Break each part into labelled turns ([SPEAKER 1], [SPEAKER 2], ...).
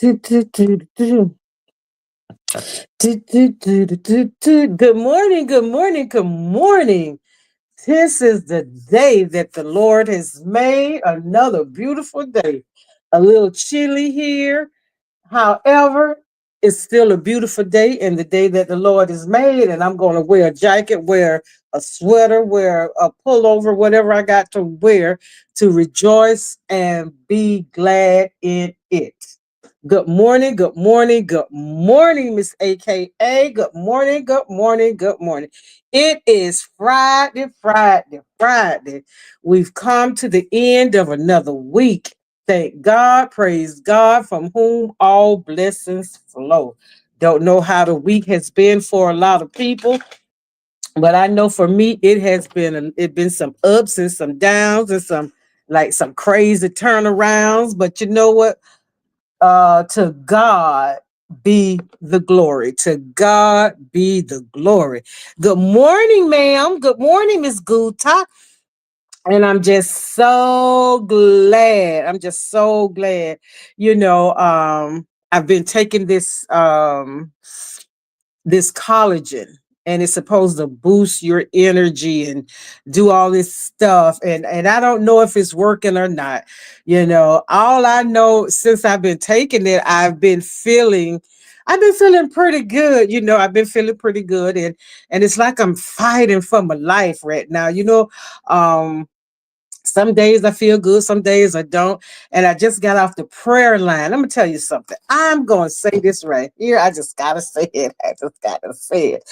[SPEAKER 1] Good morning, good morning, good morning. This is the day that the Lord has made, another beautiful day. A little chilly here. However, it's still a beautiful day and the day that the Lord has made. And I'm going to wear a jacket, wear a sweater, wear a pullover, whatever I got to wear to rejoice and be glad in it. Good morning, good morning, good morning, Miss AKA. Good morning, good morning, good morning. It is Friday, Friday, Friday. We've come to the end of another week. Thank God, praise God, from whom all blessings flow. Don't know how the week has been for a lot of people, but I know for me it has been some ups and some downs and some crazy turnarounds. But you know what? To God be the glory. To God be the glory. Good morning, ma'am. Good morning, Miss Guta. And I'm just so glad. I'm just so glad. I've been taking this collagen, and it's supposed to boost your energy and do all this stuff, and I don't know if it's working or not. All I know, since I've been taking it, I've been feeling pretty good. I've been feeling pretty good, and it's like I'm fighting for my life right now. Some days I feel good, some days I don't. And I just got off the prayer line. I'm gonna tell you something. I'm gonna say this right here. I just gotta say it. I just gotta say it.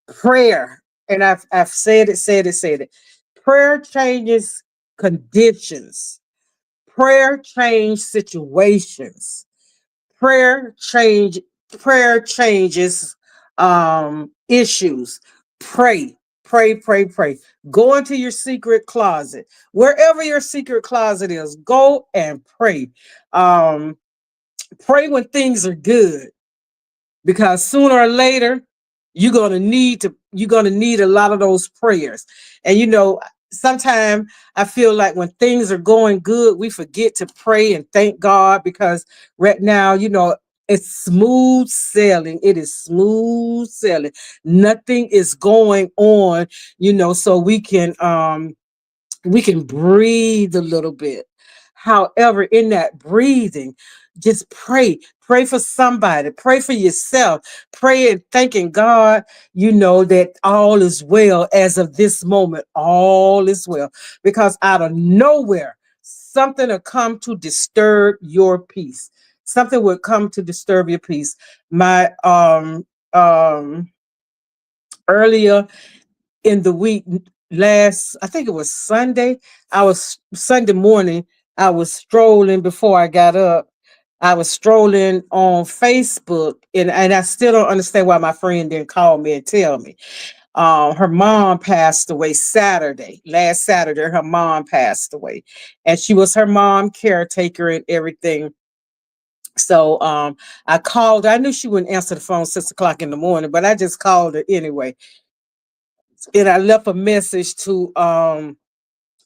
[SPEAKER 1] Prayer. And I've said it. Prayer changes conditions. Prayer changes situations. Prayer change prayer changes issues. Pray, pray. Go into your secret closet. Wherever your secret closet is, go and pray. Um, Pray when things are good, because sooner or later you're gonna need a lot of those prayers. And sometimes I feel like when things are going good, we forget to pray and thank God, because right now, it's smooth sailing. It is smooth sailing. Nothing is going on, so we can breathe a little bit. However, in that breathing, just pray. Pray for somebody. Pray for yourself. Pray and thanking God, that all is well as of this moment. All is well. Because out of nowhere, something will come to disturb your peace. Something will come to disturb your peace. My earlier in the week, last, I think it was Sunday, Sunday morning, I was strolling before I got up. I was strolling on Facebook, and I still don't understand why my friend didn't call me and tell me. Her mom passed away last Saturday. Her mom passed away, and she was her mom caretaker and everything. So I called. I knew she wouldn't answer the phone 6 o'clock in the morning, but I just called her anyway, and I left a message to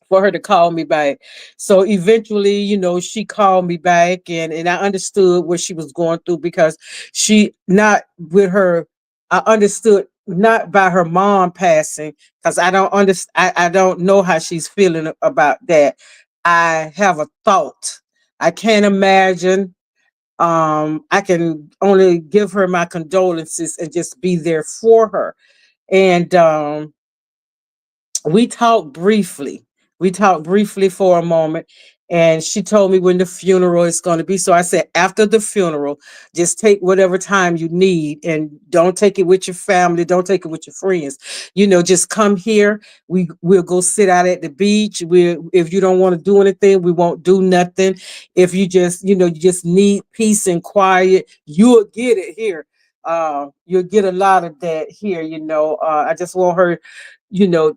[SPEAKER 1] for her to call me back. So eventually, she called me back, and I understood what she was going through, because she not with her. I understood not by her mom passing, because I don't understand. I don't know how she's feeling about that. I have a thought. I can't imagine. I can only give her my condolences and just be there for her. And we talked briefly. We talked briefly for a moment, and she told me when the funeral is going to be. So I said, after the funeral, just take whatever time you need, and don't take it with your family, don't take it with your friends. Just come here. We'll go sit out at the beach. If you don't want to do anything, we won't do nothing. If you just need peace and quiet, you'll get it here. You'll get a lot of that here. I just want her,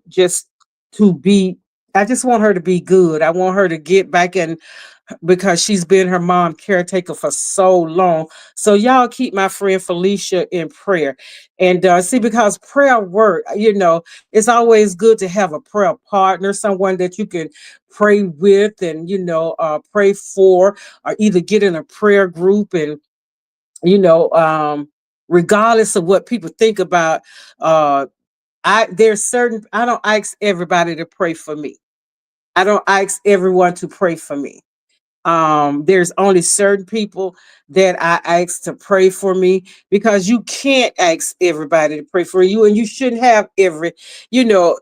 [SPEAKER 1] just to be I just want her to be good. I want her to get back in because she's been her mom caretaker for so long. So y'all keep my friend Felicia in prayer. And see, because prayer work, it's always good to have a prayer partner, someone that you can pray with and pray for, or either get in a prayer group and you know regardless of what people think about. I don't ask everybody to pray for me. I don't ask everyone to pray for me. There's only certain people that I ask to pray for me, because you can't ask everybody to pray for you, and you shouldn't have every you know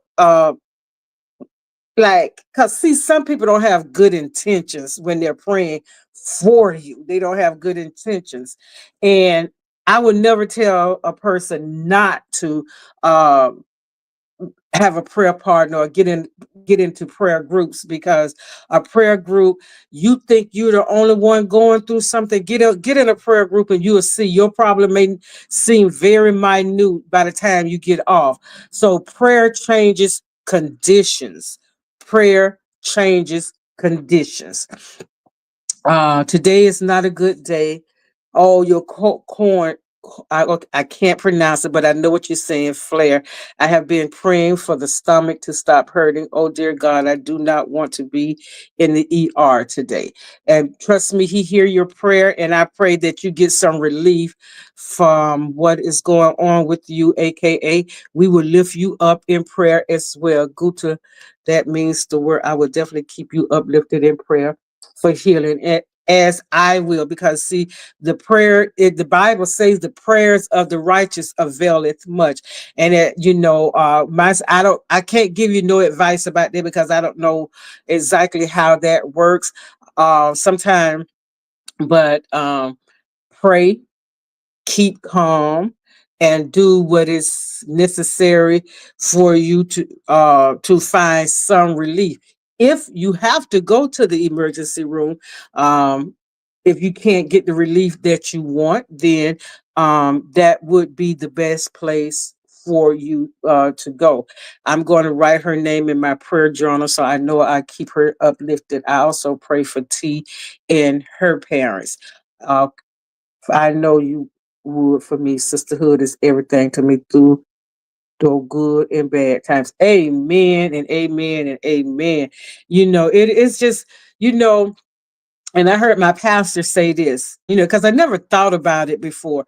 [SPEAKER 1] like, because see, some people don't have good intentions when they're praying for you. They don't have good intentions. And I would never tell a person not to um have a prayer partner or get into prayer groups, because a prayer group, you think you're the only one going through something. Get in a prayer group and you will see your problem may seem very minute by the time you get off. So prayer changes conditions. Prayer changes conditions. Today is not a good day. Oh, your corn. I can't pronounce it, but I know what you're saying, Flair. I have been praying for the stomach to stop hurting. Oh, dear God, I do not want to be in the ER today. And trust me, He hear your prayer, and I pray that you get some relief from what is going on with you, aka we will lift you up in prayer as well. Guta, that means the word. I will definitely keep you uplifted in prayer for healing, as I will, because see, the Bible says the prayers of the righteous availeth much. And I can't give you no advice about that, because I don't know exactly how that works. Sometime, but pray, keep calm, and do what is necessary for you to find some relief. If you have to go to the emergency room, um if you can't get the relief that you want, then that would be the best place for you to go. I'm going to write her name in my prayer journal, so I know I keep her uplifted. I also pray for T and her parents. uh, I know you would for me. Sisterhood is everything to me through good and bad times. Amen and amen and amen. It is just, you know, and I heard my pastor say this, because I never thought about it before.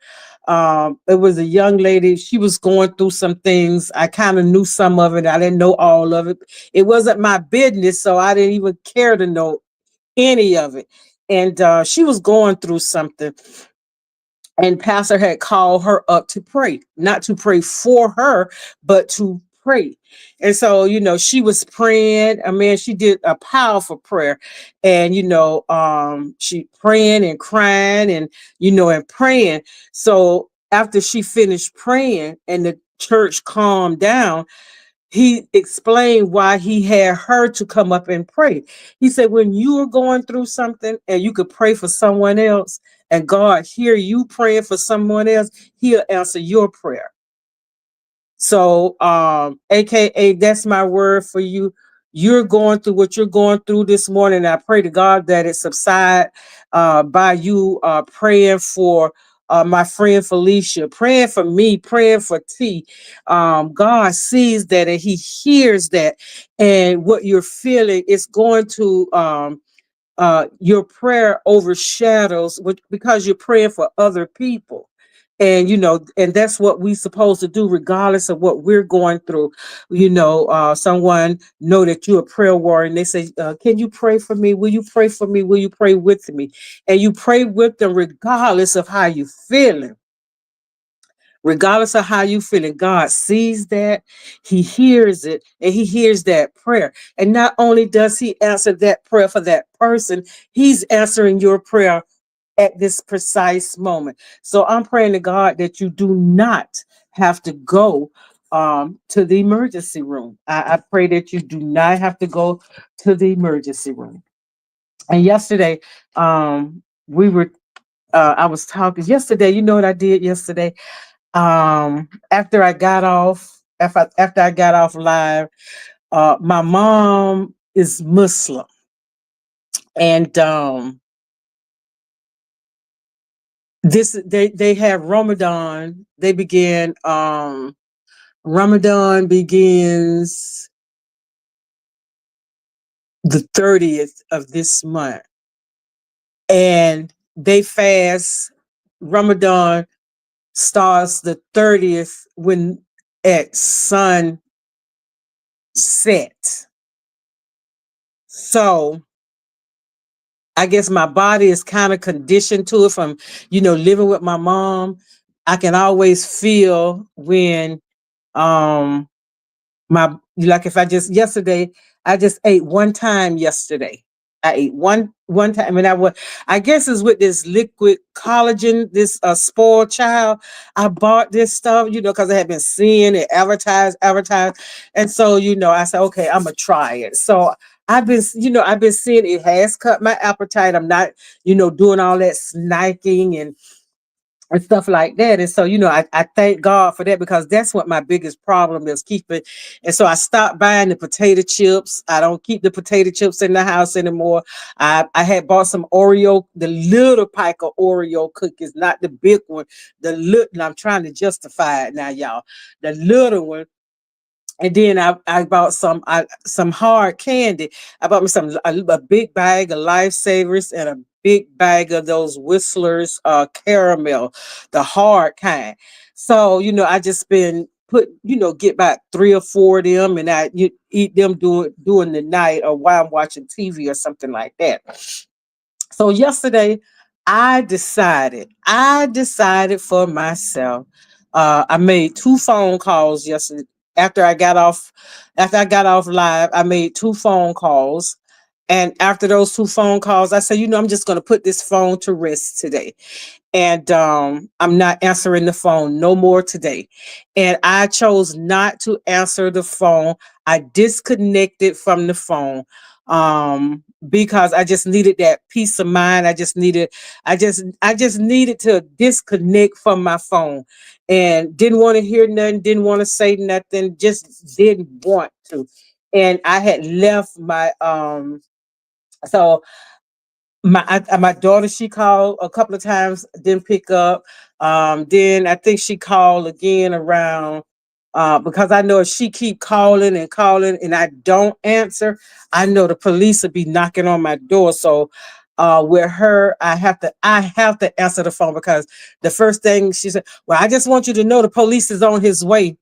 [SPEAKER 1] It was a young lady. She was going through some things. I kind of knew some of it. I didn't know all of it. It wasn't my business, so I didn't even care to know any of it. And she was going through something, and pastor had called her up to pray, not to pray for her, but to pray. And so she was praying. I mean, she did a powerful prayer. And she praying and crying, and and praying. So after she finished praying and the church calmed down, he explained why he had her to come up and pray. He said, when you are going through something and you could pray for someone else, and God hear you praying for someone else, He'll answer your prayer. So, AKA, that's my word for you. You're going through what you're going through this morning. I pray to God that it subside by you praying for my friend Felicia, praying for me, praying for T. God sees that and He hears that. And what you're feeling is going to your prayer overshadows because you're praying for other people. And and that's what we supposed to do regardless of what we're going through. Someone know that you're a prayer warrior, and they say, can you pray for me? Will you pray for me? Will you pray with me? And you pray with them regardless of how you feeling. Regardless of how you feeling, God sees that, He hears it, and He hears that prayer. And not only does He answer that prayer for that person, He's answering your prayer at this precise moment. So I'm praying to God that you do not have to go to the emergency room. I pray that you do not have to go to the emergency room. And yesterday, we were I was talking yesterday. You know what I did yesterday? After I got off live, my mom is Muslim, And this they have Ramadan. They begin Ramadan begins the 30th of this month. And they fast. Ramadan starts the 30th when at sunset. So I guess my body is kind of conditioned to it from, living with my mom. I can always feel when um my like if I just yesterday, I just ate one time yesterday. I ate one time, and I guess it's with this liquid collagen, this spoiled child. I bought this stuff, because I had been seeing it advertised, and so I said, okay, I'm gonna try it. So I've been seeing it has cut my appetite. I'm not, doing all that snacking and stuff like that. And so, I thank God for that, because that's what my biggest problem is, keeping. And so I stopped buying the potato chips. I don't keep the potato chips in the house anymore. I had bought some Oreo, the little pack of Oreo cookies, not the big one. The little, I'm trying to justify it now, y'all. The little one. And then I bought some hard candy. I bought me a big bag of Lifesavers and a big bag of those Whistlers caramel, the hard kind. So I just been get about 3 or 4 of them, and eat them during the night or while I'm watching TV or something like that. So yesterday, I decided for myself. I made 2 phone calls yesterday after I got off. After I got off live, I made 2 phone calls. And after those 2 phone calls, I said, I'm just going to put this phone to rest today. And I'm not answering the phone no more today. And I chose not to answer the phone. I disconnected from the phone because I just needed that peace of mind. I just needed to disconnect from my phone, and didn't want to hear nothing, didn't want to say nothing, just didn't want to. And I had left my so my daughter, she called a couple of times, didn't pick up. Then I think she called again around, because I know if she keep calling and calling and I don't answer, I know the police will be knocking on my door. So with her, I have to answer the phone, because the first thing she said, well, I just want you to know the police is on his way.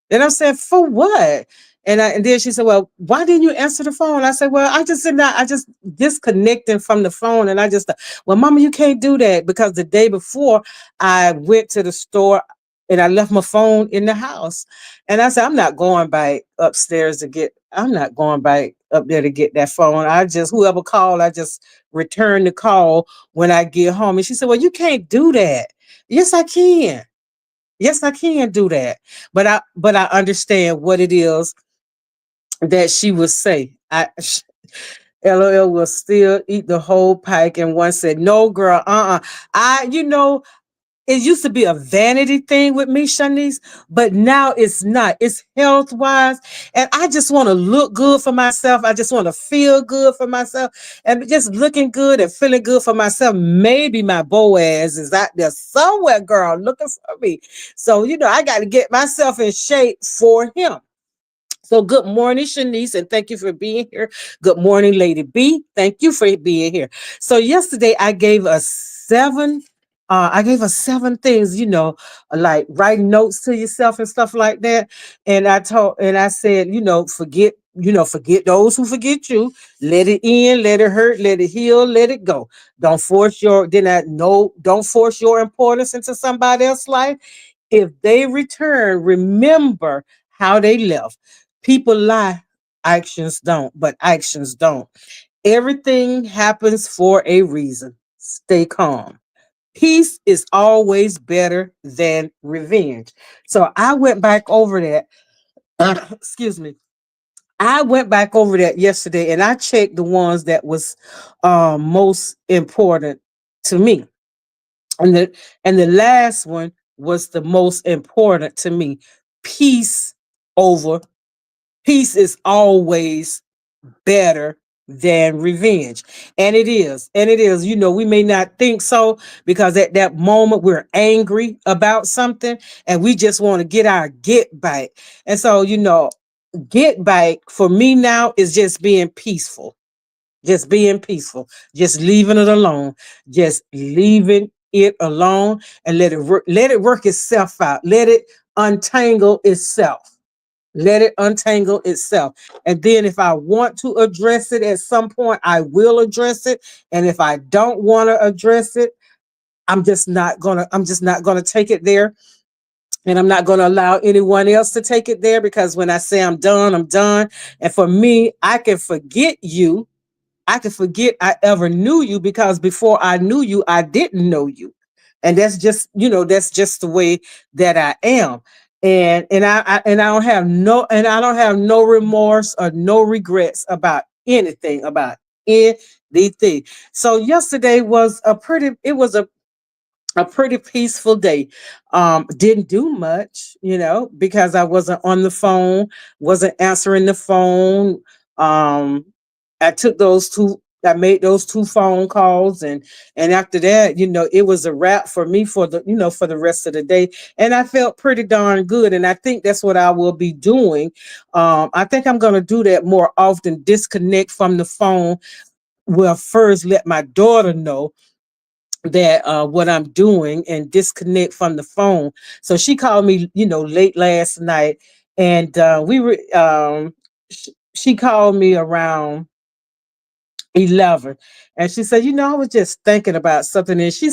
[SPEAKER 1] And I said, for what? And then she said, well, why didn't you answer the phone? I said, well, I just disconnecting from the phone. And I just, well, mama, you can't do that, because the day before I went to the store and I left my phone in the house. And I said, I'm not going back up there to get that phone. Whoever called, I just return the call when I get home. And she said, well, you can't do that. Yes, I can. Yes, I can do that. But I understand what it is that she would say. LOL will still eat the whole pike. And one said, no, girl, I, it used to be a vanity thing with me, Shanice, but now it's not. It's health wise. And I just want to look good for myself. I just want to feel good for myself. And just looking good and feeling good for myself. Maybe my Boaz is out there somewhere, girl, looking for me. So, I got to get myself in shape for him. So good morning, Shanice, and thank you for being here. Good morning, Lady B. Thank you for being here. So yesterday I gave us 7. I gave us 7 things, like writing notes to yourself and stuff like that. And I said, forget those who forget you. Let it in, let it hurt, let it heal, let it go. Don't force your. Then I know. Don't force your importance into somebody else's life. If they return, remember how they left. People lie, actions don't, but actions don't. Everything happens for a reason. Stay calm. Peace is always better than revenge. So I went back over that. Excuse me. I went back over that yesterday, and I checked the ones that was most important to me. And the last one was the most important to me. Peace over Peace is always better. than revenge. And it is, we may not think so because at that moment we're angry about something and we just want to get our get back. And so, get back for me now is just being peaceful, just being peaceful, just leaving it alone, just leaving it alone and let it work itself out. Let it untangle itself. Let it untangle itself. And then if I want to address it at some point, I will address it. And if I don't want to address it, I'm just not gonna take it there. And I'm not gonna allow anyone else to take it there because when I say I'm done, I'm done. And for me, I can forget you. I can forget I ever knew you because before I knew you, I didn't know you. And that's just the way that I am. And I don't have no remorse or no regrets about anything. So yesterday was a pretty peaceful day. Didn't do much, because I wasn't on the phone, wasn't answering the phone. Um, I made those two phone calls, and after that, it was a wrap for me for the rest of the day. And I felt pretty darn good. And I think that's what I will be doing. I think I'm gonna do that more often, disconnect from the phone. Well, first let my daughter know that what I'm doing and disconnect from the phone. So she called me, late last night, and she called me around 11, and she said, I was just thinking about something. And she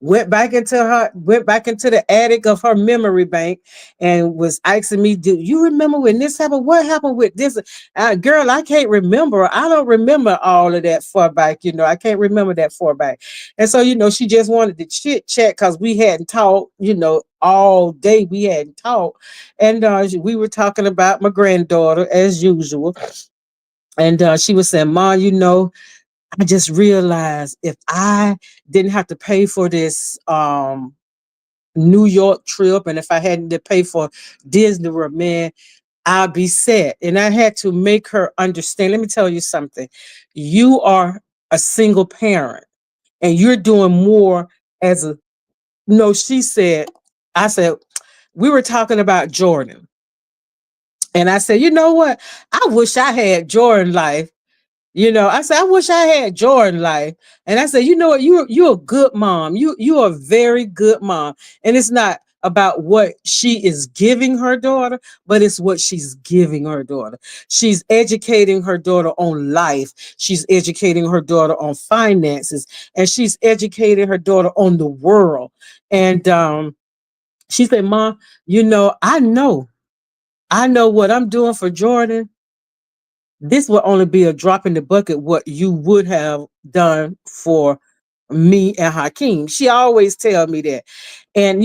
[SPEAKER 1] went back into the attic of her memory bank and was asking me, do you remember when this happened? What happened with this? Girl, I can't remember. I don't remember all of that far back. I can't remember that far back. And so, she just wanted to chit chat because we hadn't talked, all day. We hadn't talked. And we were talking about my granddaughter as usual. And she was saying, Ma, I just realized if I didn't have to pay for this New York trip, and if I hadn't to pay for Disney World, man, I'd be set. And I had to make her understand. Let me tell you something. You are a single parent and you're doing more as a no, she said, I said, we were talking about Jordan. And I said, you know what? I wish I had Jordan life. I said, I wish I had Jordan life. And I said, you know what? You're a good mom. You're a very good mom. And it's not about what she is giving her daughter, but it's what she's giving her daughter. She's educating her daughter on life. She's educating her daughter on finances, and she's educating her daughter on the world. And she said, Mom, I know what I'm doing for Jordan. This will only be a drop in the bucket what you would have done for me and Hakeem. She always tell me that. And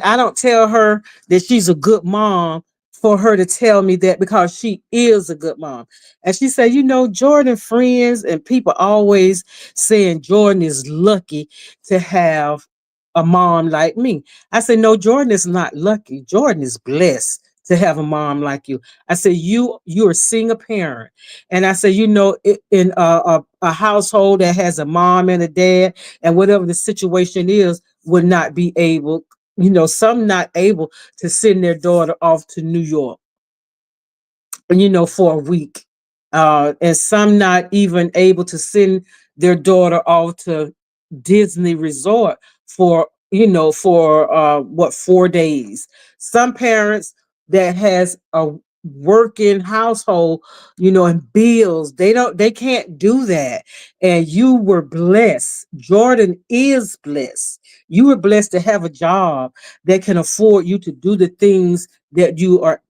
[SPEAKER 1] I don't tell her that she's a good mom for her to tell me that because she is a good mom. And she said, Jordan friends and people always saying Jordan is lucky to have a mom like me. I said, no, Jordan is not lucky. Jordan is blessed to have a mom like you. I said, you're a single parent. And I said, in a household that has a mom and a dad, and whatever the situation is, would not be able, some not able to send their daughter off to New York, for a week. And some not even able to send their daughter off to Disney Resort for what, 4 days. Some parents that has a working household, and bills, they can't do that. And you were blessed. Jordan is blessed. You were blessed to have a job that can afford you to do the things that you are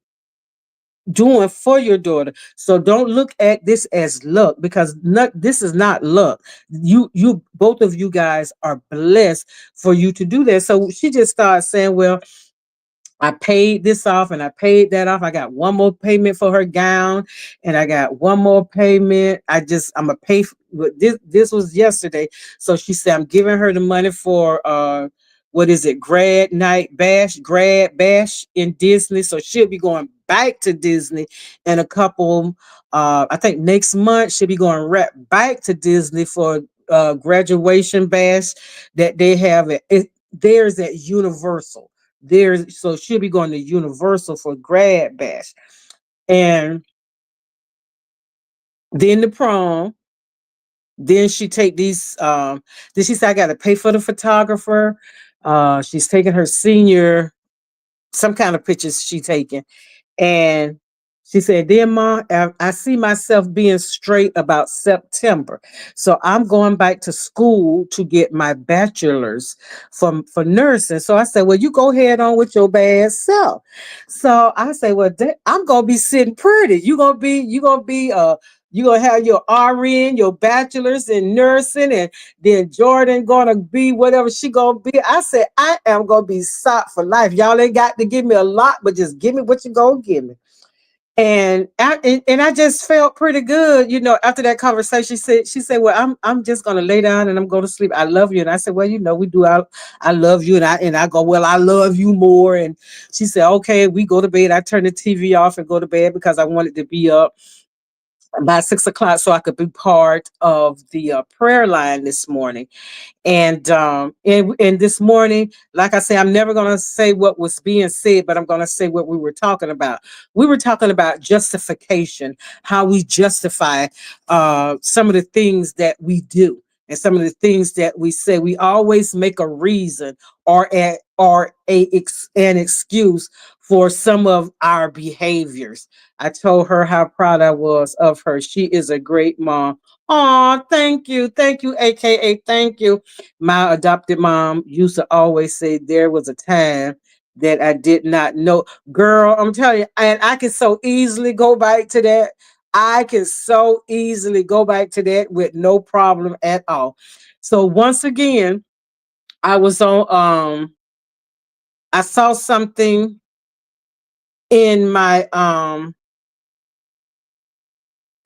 [SPEAKER 1] doing for your daughter. So don't look at this as luck because this is not luck. You both of you guys are blessed for you to do that. So she just started saying, well, I paid this off and I paid that off. I got one more payment for her gown and I got one more payment. I'm gonna pay for this was yesterday. So she said I'm giving her the money for what is it, grad bash in Disney. So she'll be going back to Disney in a couple, I think next month she'll be going right back to Disney for graduation bash that they have there's at Universal. There's so she'll be going to Universal for grad bash. And then the prom, then she take these then she said I gotta pay for the photographer. She's taking her senior, some kind of pictures she taking. And she said, then Mom, I see myself being straight about September. So I'm going back to school to get my bachelor's for nursing. So I said, well, you go ahead on with your bad self. So I say, well, I'm gonna be sitting pretty. You gonna have your RN, your bachelor's in nursing, and then Jordan gonna be whatever she gonna be. I said, I am gonna be socked for life. Y'all ain't got to give me a lot, but just give me what you gonna give me. And I just felt pretty good, after that conversation. She said, well, I'm just gonna lay down and I'm going to sleep. I love you. And I said, well, we do. I love you. And I go, well, I love you more. And she said, okay, we go to bed. I turn the TV off and go to bed because I wanted to be up by 6 o'clock so I could be part of the prayer line this morning. And this morning, like I say, I'm never gonna say what was being said, but I'm gonna say what we were talking about. We were talking about justification, how we justify some of the things that we do and some of the things that we say. We always make a reason or an excuse for some of our behaviors. I told her how proud I was of her. She is a great mom. Oh, thank you, aka thank you. My adopted mom used to always say there was a time that I did not know. Girl, I'm telling you, and I can so easily go back to that. I can so easily go back to that with no problem at all. So once again, I was on I saw something in my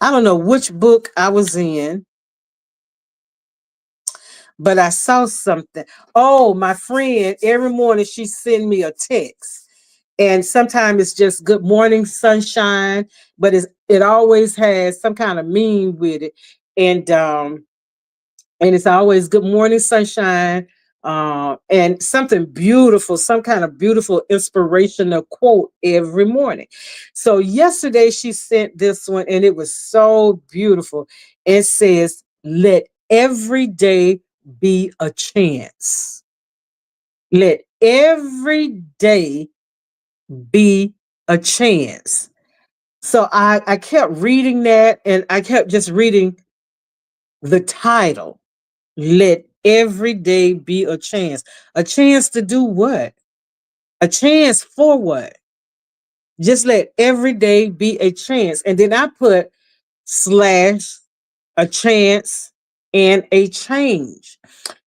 [SPEAKER 1] I don't know which book I was in, but I saw something. Oh, my friend, every morning she send me a text. And sometimes it's just good morning sunshine, but it always has some kind of meme with it. And and it's always good morning sunshine, and something beautiful, some kind of beautiful inspirational quote every morning. So yesterday she sent this one and it was so beautiful. It says, let every day be a chance. Let every day be a chance. So I kept reading that and I kept just reading the title. Let every day be a chance. A chance to do what? A chance for what? Just let every day be a chance. And then I put slash a chance and a change.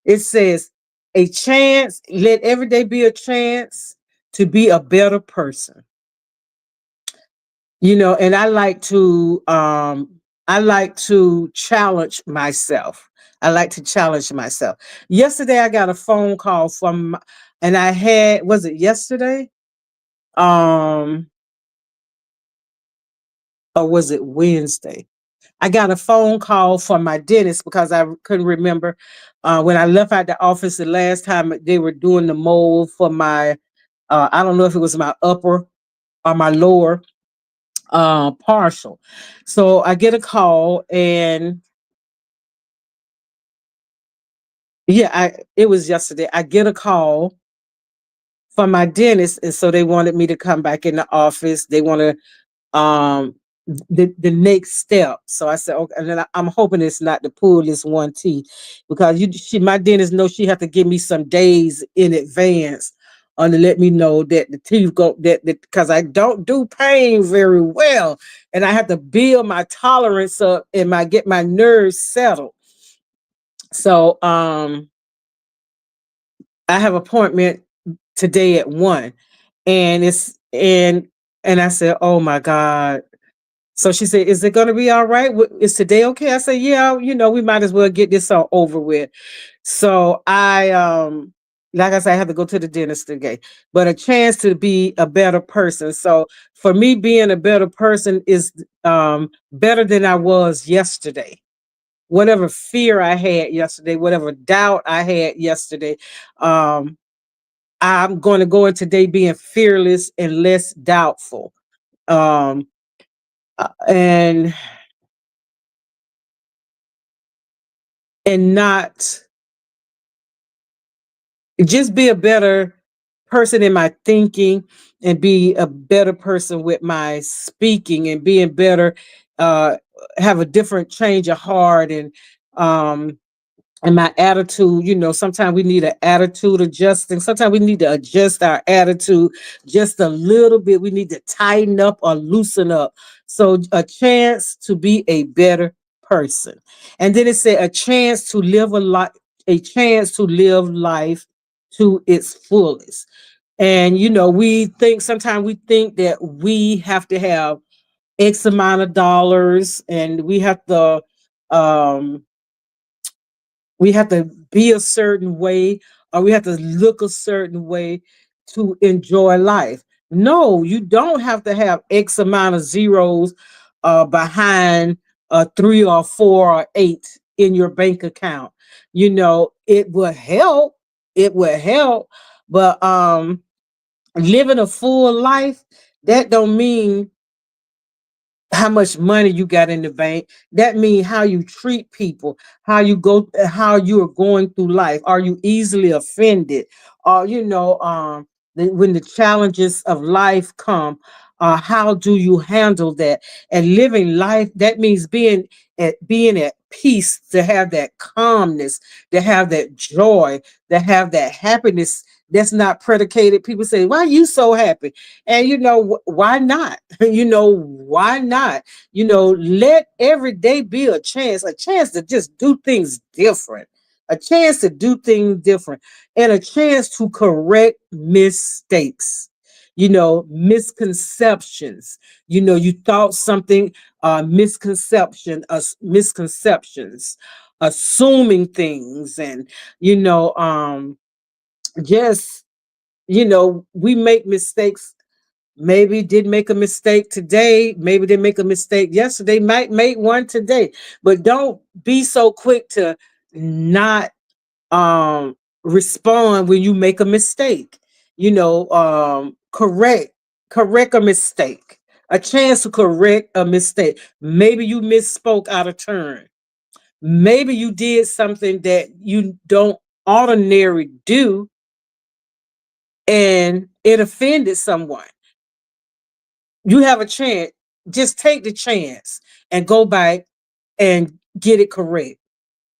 [SPEAKER 1] It says a chance, let every day be a chance to be a better person. And I like to challenge myself. I like to challenge myself. Yesterday I got a phone call and I had, was it yesterday? Um or was it Wednesday? I got a phone call from my dentist because I couldn't remember when I left out the office the last time they were doing the mold for my I don't know if it was my upper or my lower partial. So I get a call and yeah, it was yesterday. I get a call from my dentist, and so they wanted me to come back in the office. They want to the next step. So I said, okay, and then I'm hoping it's not to pull this one teeth because my dentist knows she have to give me some days in advance to let me know that the teeth go that because I don't do pain very well, and I have to build my tolerance up and get my nerves settled. So I have appointment today at 1, and and I said, oh my God. So she said, is it going to be all right? Is today okay? I said, yeah, we might as well get this all over with. So I like I said, I have to go to the dentist today, but a chance to be a better person. So for me, being a better person is better than I was yesterday. Whatever fear I had yesterday, whatever doubt I had yesterday, um, I'm going to go in today being fearless and less doubtful. Um, and not just be a better person in my thinking, and be a better person with my speaking, and being better, uh have a different change of heart, um and my attitude. Sometimes we need an attitude adjusting. Sometimes we need to adjust our attitude just a little bit. We need to tighten up or loosen up. So a chance to be a better person. And then it said a chance to live a chance to live life to its fullest. And we think sometimes we think that we have to have X amount of dollars, and um we have to be a certain way, or we have to look a certain way to enjoy life. No, you don't have to have X amount of zeros behind a three or four or eight in your bank account. It will help. It will help, but living a full life, that don't mean how much money you got in the bank. That means how you treat people, how you are going through life. Are you easily offended? Or when the challenges of life come, how do you handle that? And living life, that means being at peace, to have that calmness, to have that joy, to have that happiness that's not predicated. People say, why are you so happy? And why not? Why not? Let every day be a chance to just do things different, a chance to do things different, and a chance to correct mistakes, misconceptions. You thought something, misconceptions, assuming things, and you know, just we make mistakes. Maybe did make a mistake today, maybe did make a mistake yesterday, might make one today. But don't be so quick to not respond when you make a mistake. Correct a mistake. A chance to correct a mistake. Maybe you misspoke out of turn. Maybe you did something that you don't ordinarily do, and it offended someone. You have a chance. Just take the chance and go back and get it correct.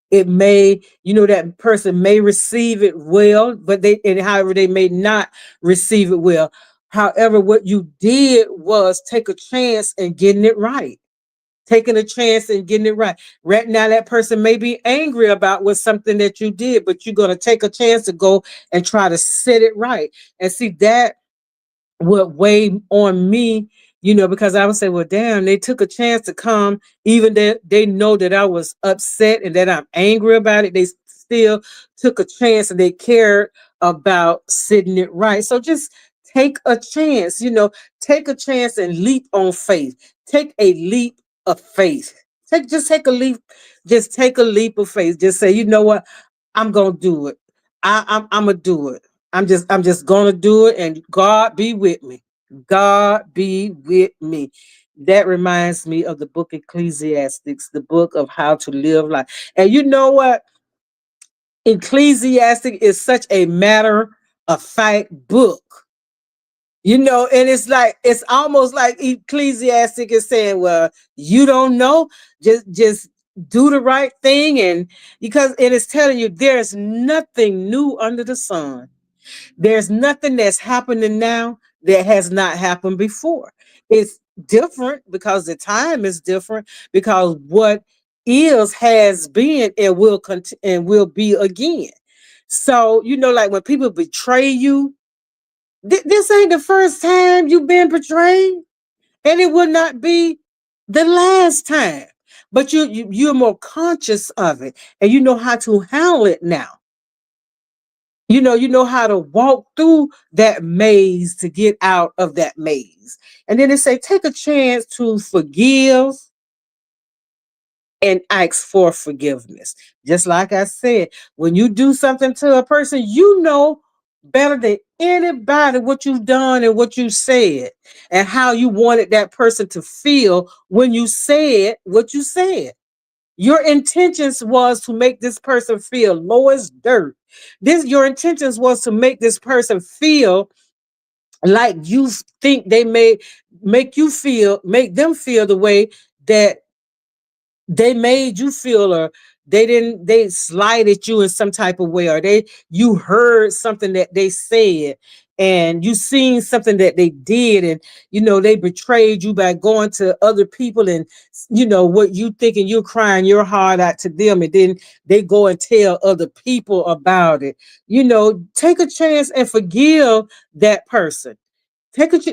[SPEAKER 1] It may, that person may receive it well, but however, they may not receive it well. However, what you did was take a chance and getting it right. Taking a chance and getting it right. Right now, that person may be angry about what something that you did, but you're going to take a chance to go and try to set it right. And see, that would weigh on me, because I would say, well, damn, they took a chance to come, even that they know that I was upset and that I'm angry about it. They still took a chance, and they cared about setting it right. So just take a chance, take a chance and leap on faith. Take a leap of faith. Take a leap, just take a leap of faith. Just say, you know what, I'm gonna do it. I'm gonna do it. I'm just gonna do it, and God be with me. God be with me. That reminds me of the book Ecclesiastics, the book of how to live life. And you know what? Ecclesiastic is such a matter of fact book. And it's almost like Ecclesiastic is saying, well, you don't know, just do the right thing, and because it is telling you there's nothing new under the sun. There's nothing that's happening now that has not happened before. It's different because the time is different, because what is has been and will be again. So, like when people betray you, this ain't the first time you've been betrayed, and it will not be the last time. But you're more conscious of it, and you know how to handle it now. You know how to walk through that maze to get out of that maze. And then it say, take a chance to forgive and ask for forgiveness. Just like I said, when you do something to a person, you know better than anybody what you've done and what you said and how you wanted that person to feel when you said what you said. Your intentions was to make this person feel low as dirt. This your intentions was to make this person feel like you think they may make them feel the way that they made you feel, or they slighted you in some type of way, or you heard something that they said and you seen something that they did, and they betrayed you by going to other people, and what you thinking, you're crying your heart out to them, and then they go and tell other people about it. Take a chance and forgive that person.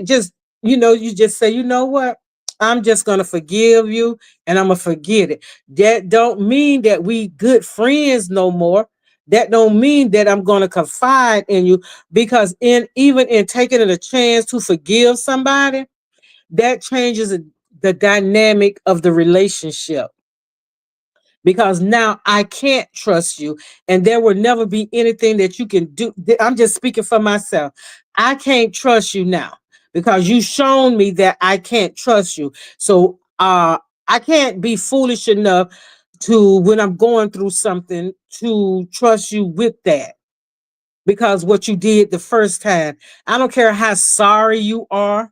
[SPEAKER 1] Just you just say, you know what, I'm just gonna forgive you and I'm gonna forget it. That don't mean that we good friends no more. That don't mean that I'm gonna confide in you, because in even in taking a chance to forgive somebody, that changes the dynamic of the relationship, because now I can't trust you, and there will never be anything that you can do. I'm just speaking for myself. I can't trust you now because you shown me that I can't trust you. So I can't be foolish enough to, when I'm going through something, to trust you with that, because what you did the first time, I don't care how sorry you are.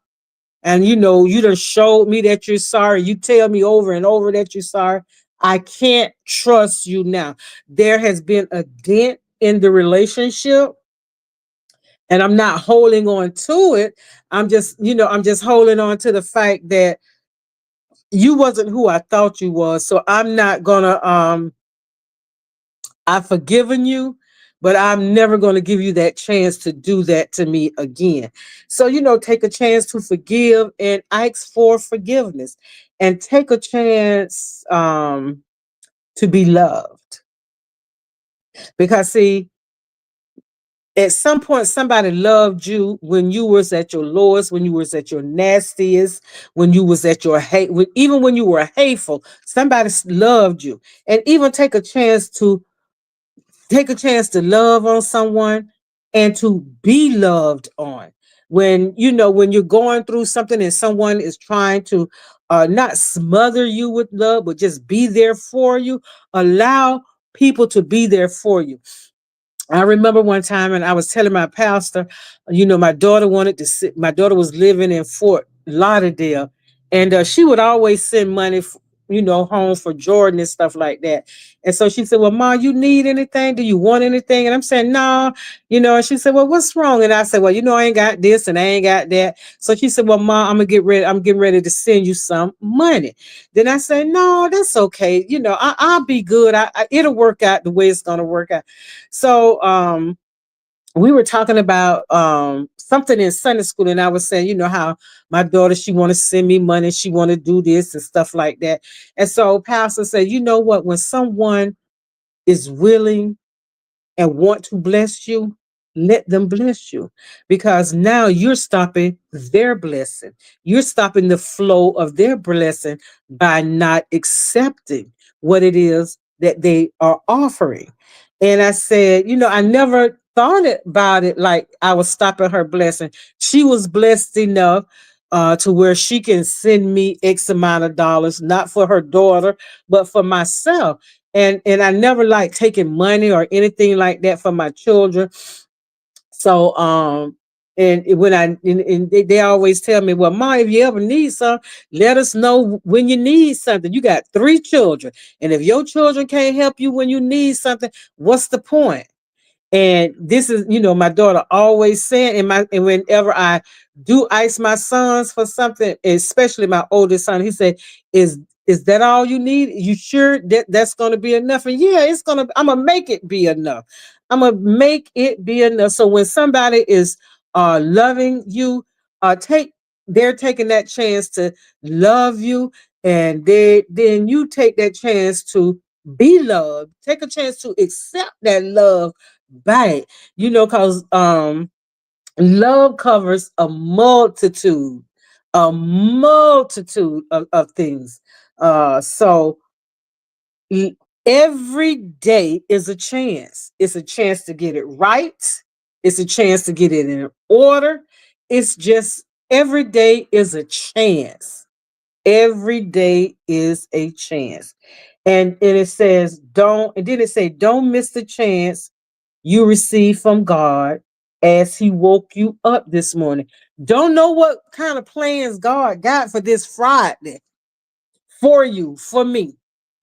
[SPEAKER 1] And you done showed me that you're sorry. You tell me over and over that you're sorry. I can't trust you now. There has been a dent in the relationship, and I'm not holding on to it. I'm just holding on to the fact that you wasn't who I thought you was. So I'm not gonna I've forgiven you, but I'm never going to give you that chance to do that to me again. So, take a chance to forgive and ask for forgiveness, and take a chance to be loved. Because, see, at some point, somebody loved you when you was at your lowest, when you was at your nastiest, when you was at your hate, even when you were hateful, somebody loved you. And even take a chance to love on someone and to be loved on. When you're going through something and someone is trying to not smother you with love, but just be there for you, allow people to be there for you. I remember one time, and I was telling my pastor, my daughter wanted to sit, my daughter was living in Fort Lauderdale, and she would always send money, home for Jordan and stuff like that. And so she said, well, Ma, you need anything? Do you want anything? And I'm saying, no, and she said, well, what's wrong? And I said, well, I ain't got this and I ain't got that. So she said, well, Ma, I'm getting ready to send you some money. Then I said, no, that's okay. I'll be good. It'll work out the way it's going to work out. So we were talking about something in Sunday school, and I was saying, how my daughter, she want to send me money, she want to do this and stuff like that. And so pastor said, you know what, when someone is willing and want to bless you, let them bless you, because now you're stopping their blessing. You're stopping the flow of their blessing by not accepting what it is that they are offering. And I said, I never thought about it like I was stopping her blessing. She was blessed enough to where she can send me X amount of dollars, not for her daughter, but for myself. And I never like taking money or anything like that from my children. So and when and they always tell me, well, Ma, if you ever need something, let us know when you need something. You got 3 children, and if your children can't help you when you need something, what's the point? And this is, my daughter always saying, and whenever I do ask my sons for something, especially my oldest son, he said, is that all you need? You sure that that's going to be enough? And yeah, I'm going to make it be enough. I'm going to make it be enough. So when somebody is loving you, they're taking that chance to love you, and then you take that chance to be loved. Take a chance to accept that love back, because love covers a multitude of things. So e- every day is a chance. It's a chance to get it right. It's a chance to get it in order. It's just every day is a chance. Every day is a chance. And it says, don't, and then it say, don't miss the chance you receive from God as He woke you up this morning. Don't know what kind of plans God got for this Friday, for you, for me,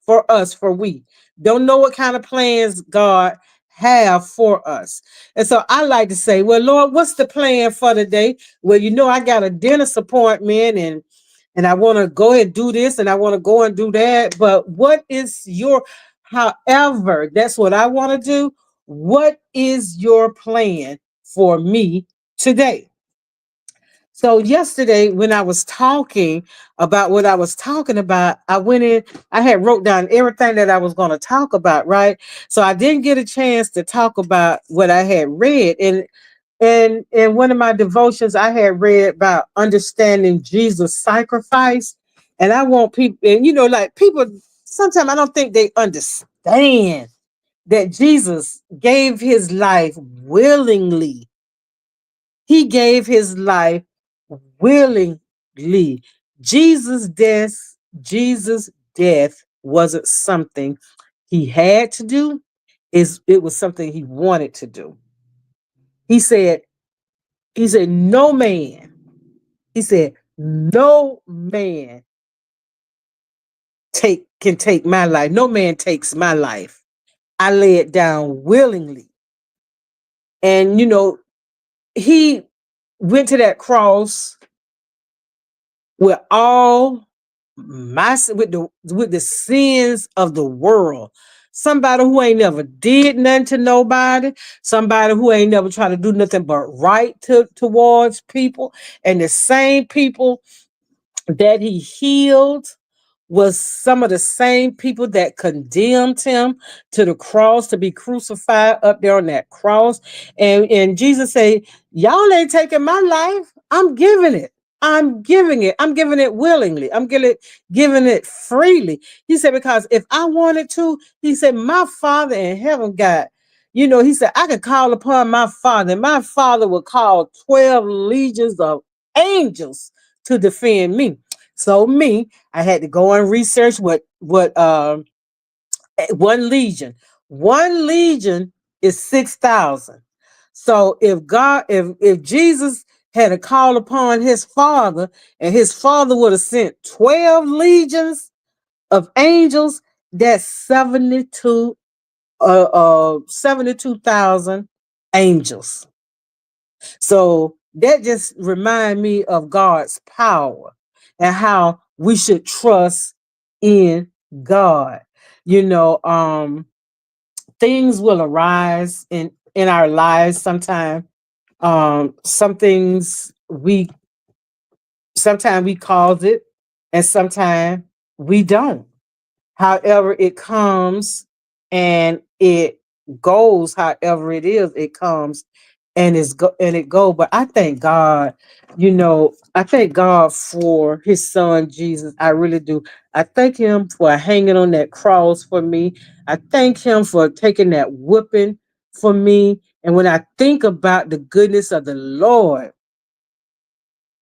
[SPEAKER 1] for us, for we. Don't know what kind of plans God have for us. And so I like to say, well, Lord, what's the plan for today? Well, I got a dentist appointment, and I want to go ahead and do this, and I want to go and do that. But what is however, that's what I want to do. What is your plan for me today? So yesterday, when I was talking about what I was talking about, I went in, I had wrote down everything that I was going to talk about, right? So I didn't get a chance to talk about what I had read. And in one of my devotions, I had read about understanding Jesus' sacrifice. And I want people, and like people, sometimes I don't think they understand that Jesus gave his life willingly. He gave his life willingly. Jesus' death, Jesus' death wasn't something he had to do. It was something he wanted to do. He said, no man, he said, no man can take my life. No man takes my life. I lay it down willingly. And he went to that cross with all with the sins of the world. Somebody who ain't never did nothing to nobody, somebody who ain't never tried to do nothing but right towards people, and the same people that he healed was some of the same people that condemned him to the cross, to be crucified up there on that cross. And Jesus said, y'all ain't taking my life. I'm giving it. I'm giving it. I'm giving it willingly. I'm giving it freely. He said, because if I wanted to, he said, my Father in heaven got, he said, I could call upon my Father, and my Father would call 12 legions of angels to defend me. So me, I had to go and research what one legion. One legion is 6,000. So if Jesus had a call upon his Father, and his Father would have sent 12 legions of angels, that's 72,000 angels. So that just remind me of God's power and how we should trust in God. You know, things will arise in our lives sometime. Some things sometimes we cause it, and sometimes we don't. However, it comes and it goes. However, it comes and it go. But I thank God, I thank God for His Son Jesus. I really do. I thank Him for hanging on that cross for me. I thank Him for taking that whipping for me. And when I think about the goodness of the Lord,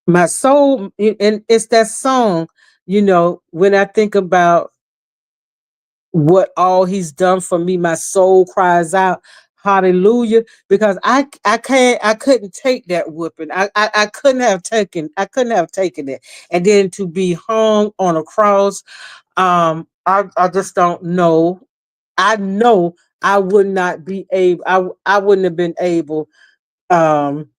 [SPEAKER 1] my soul, and it's that song, when I think about what all he's done for me, my soul cries out hallelujah, because I couldn't take that whipping. I couldn't have taken it, and then to be hung on a cross, I just don't know. I know I would not be able, I wouldn't have been able, um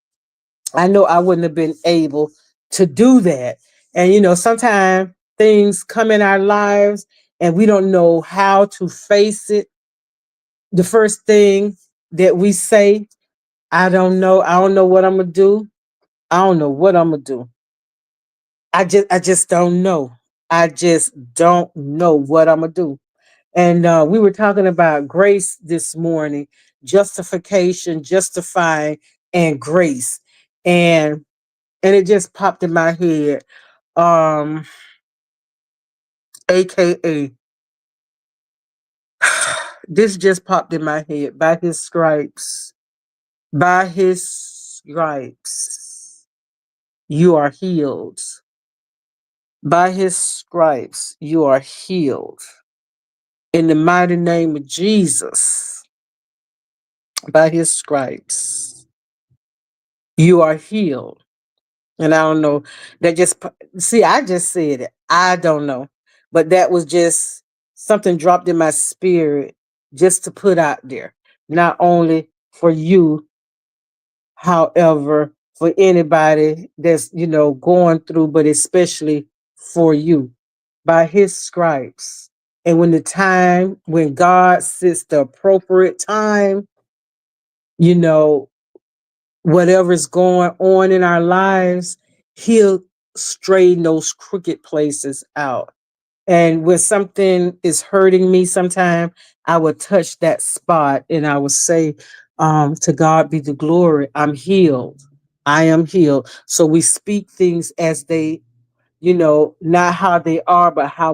[SPEAKER 1] I know I wouldn't have been able to do that. And sometimes things come in our lives and we don't know how to face it. The first thing that we say, I don't know. I don't know what I'm gonna do. I don't know what I'm gonna do. I just don't know. I just don't know what I'm gonna do. And we were talking about grace this morning. justification, justifying, and grace. And it just popped in my head. Um, AKA, this just popped in my head. By his stripes, you are healed. By his stripes, you are healed. In the mighty name of Jesus, by his stripes, you are healed. And I don't know. That just see, I just said it. I don't know. But that was just something dropped in my spirit just to put out there. Not only for you, however, for anybody that's, going through, but especially for you. By his stripes. And when God sets the appropriate time, you know, whatever's going on in our lives, he'll straighten those crooked places out. And when something is hurting me sometime, I would touch that spot and I would say, to God be the glory. I'm healed. I am healed. So we speak things as they, not how they are, but how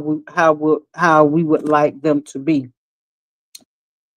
[SPEAKER 1] we would like them to be.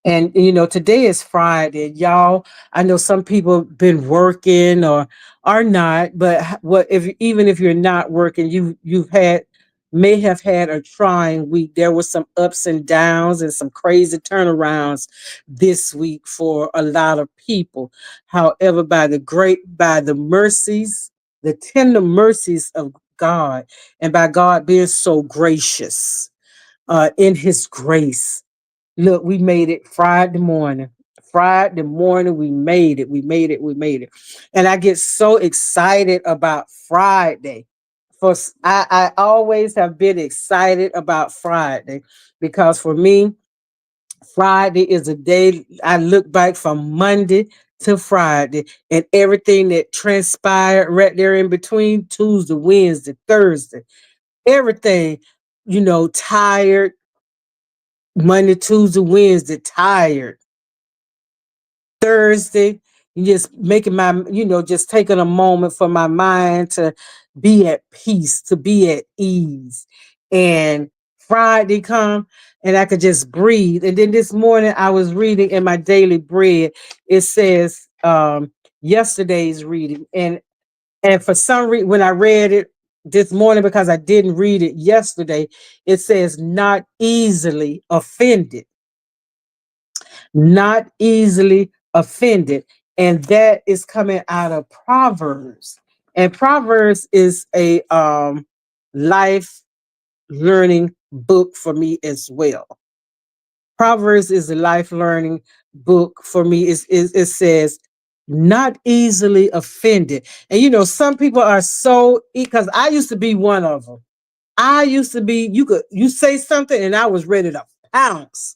[SPEAKER 1] And today is Friday, y'all. I know some people been working or are not, but what if even if you're not working, you've had may have had a trying week. There was some ups and downs and some crazy turnarounds this week for a lot of people. However, by the mercies, the tender mercies of God, and by God being so gracious in His grace. Look, we made it Friday morning. Friday morning, we made it. We made it. We made it. And I get so excited about Friday. I always have been excited about Friday because for me, Friday is a day I look back from Monday to Friday and everything that transpired right there in between Tuesday, Wednesday, Thursday, everything, tired, Monday, Tuesday, Wednesday, tired. Thursday, just making just taking a moment for my mind to be at peace, to be at ease. And Friday come and I could just breathe. And then this morning I was reading in my daily bread, it says yesterday's reading. And for some reason, when I read it this morning, because I didn't read it yesterday, it says not easily offended, not easily offended. And that is coming out of Proverbs. And Proverbs is a life learning book for me as well. Proverbs is a life learning book for me. It says, not easily offended. And some people are so, because I used to be one of them. I used to be, you say something and I was ready to pounce.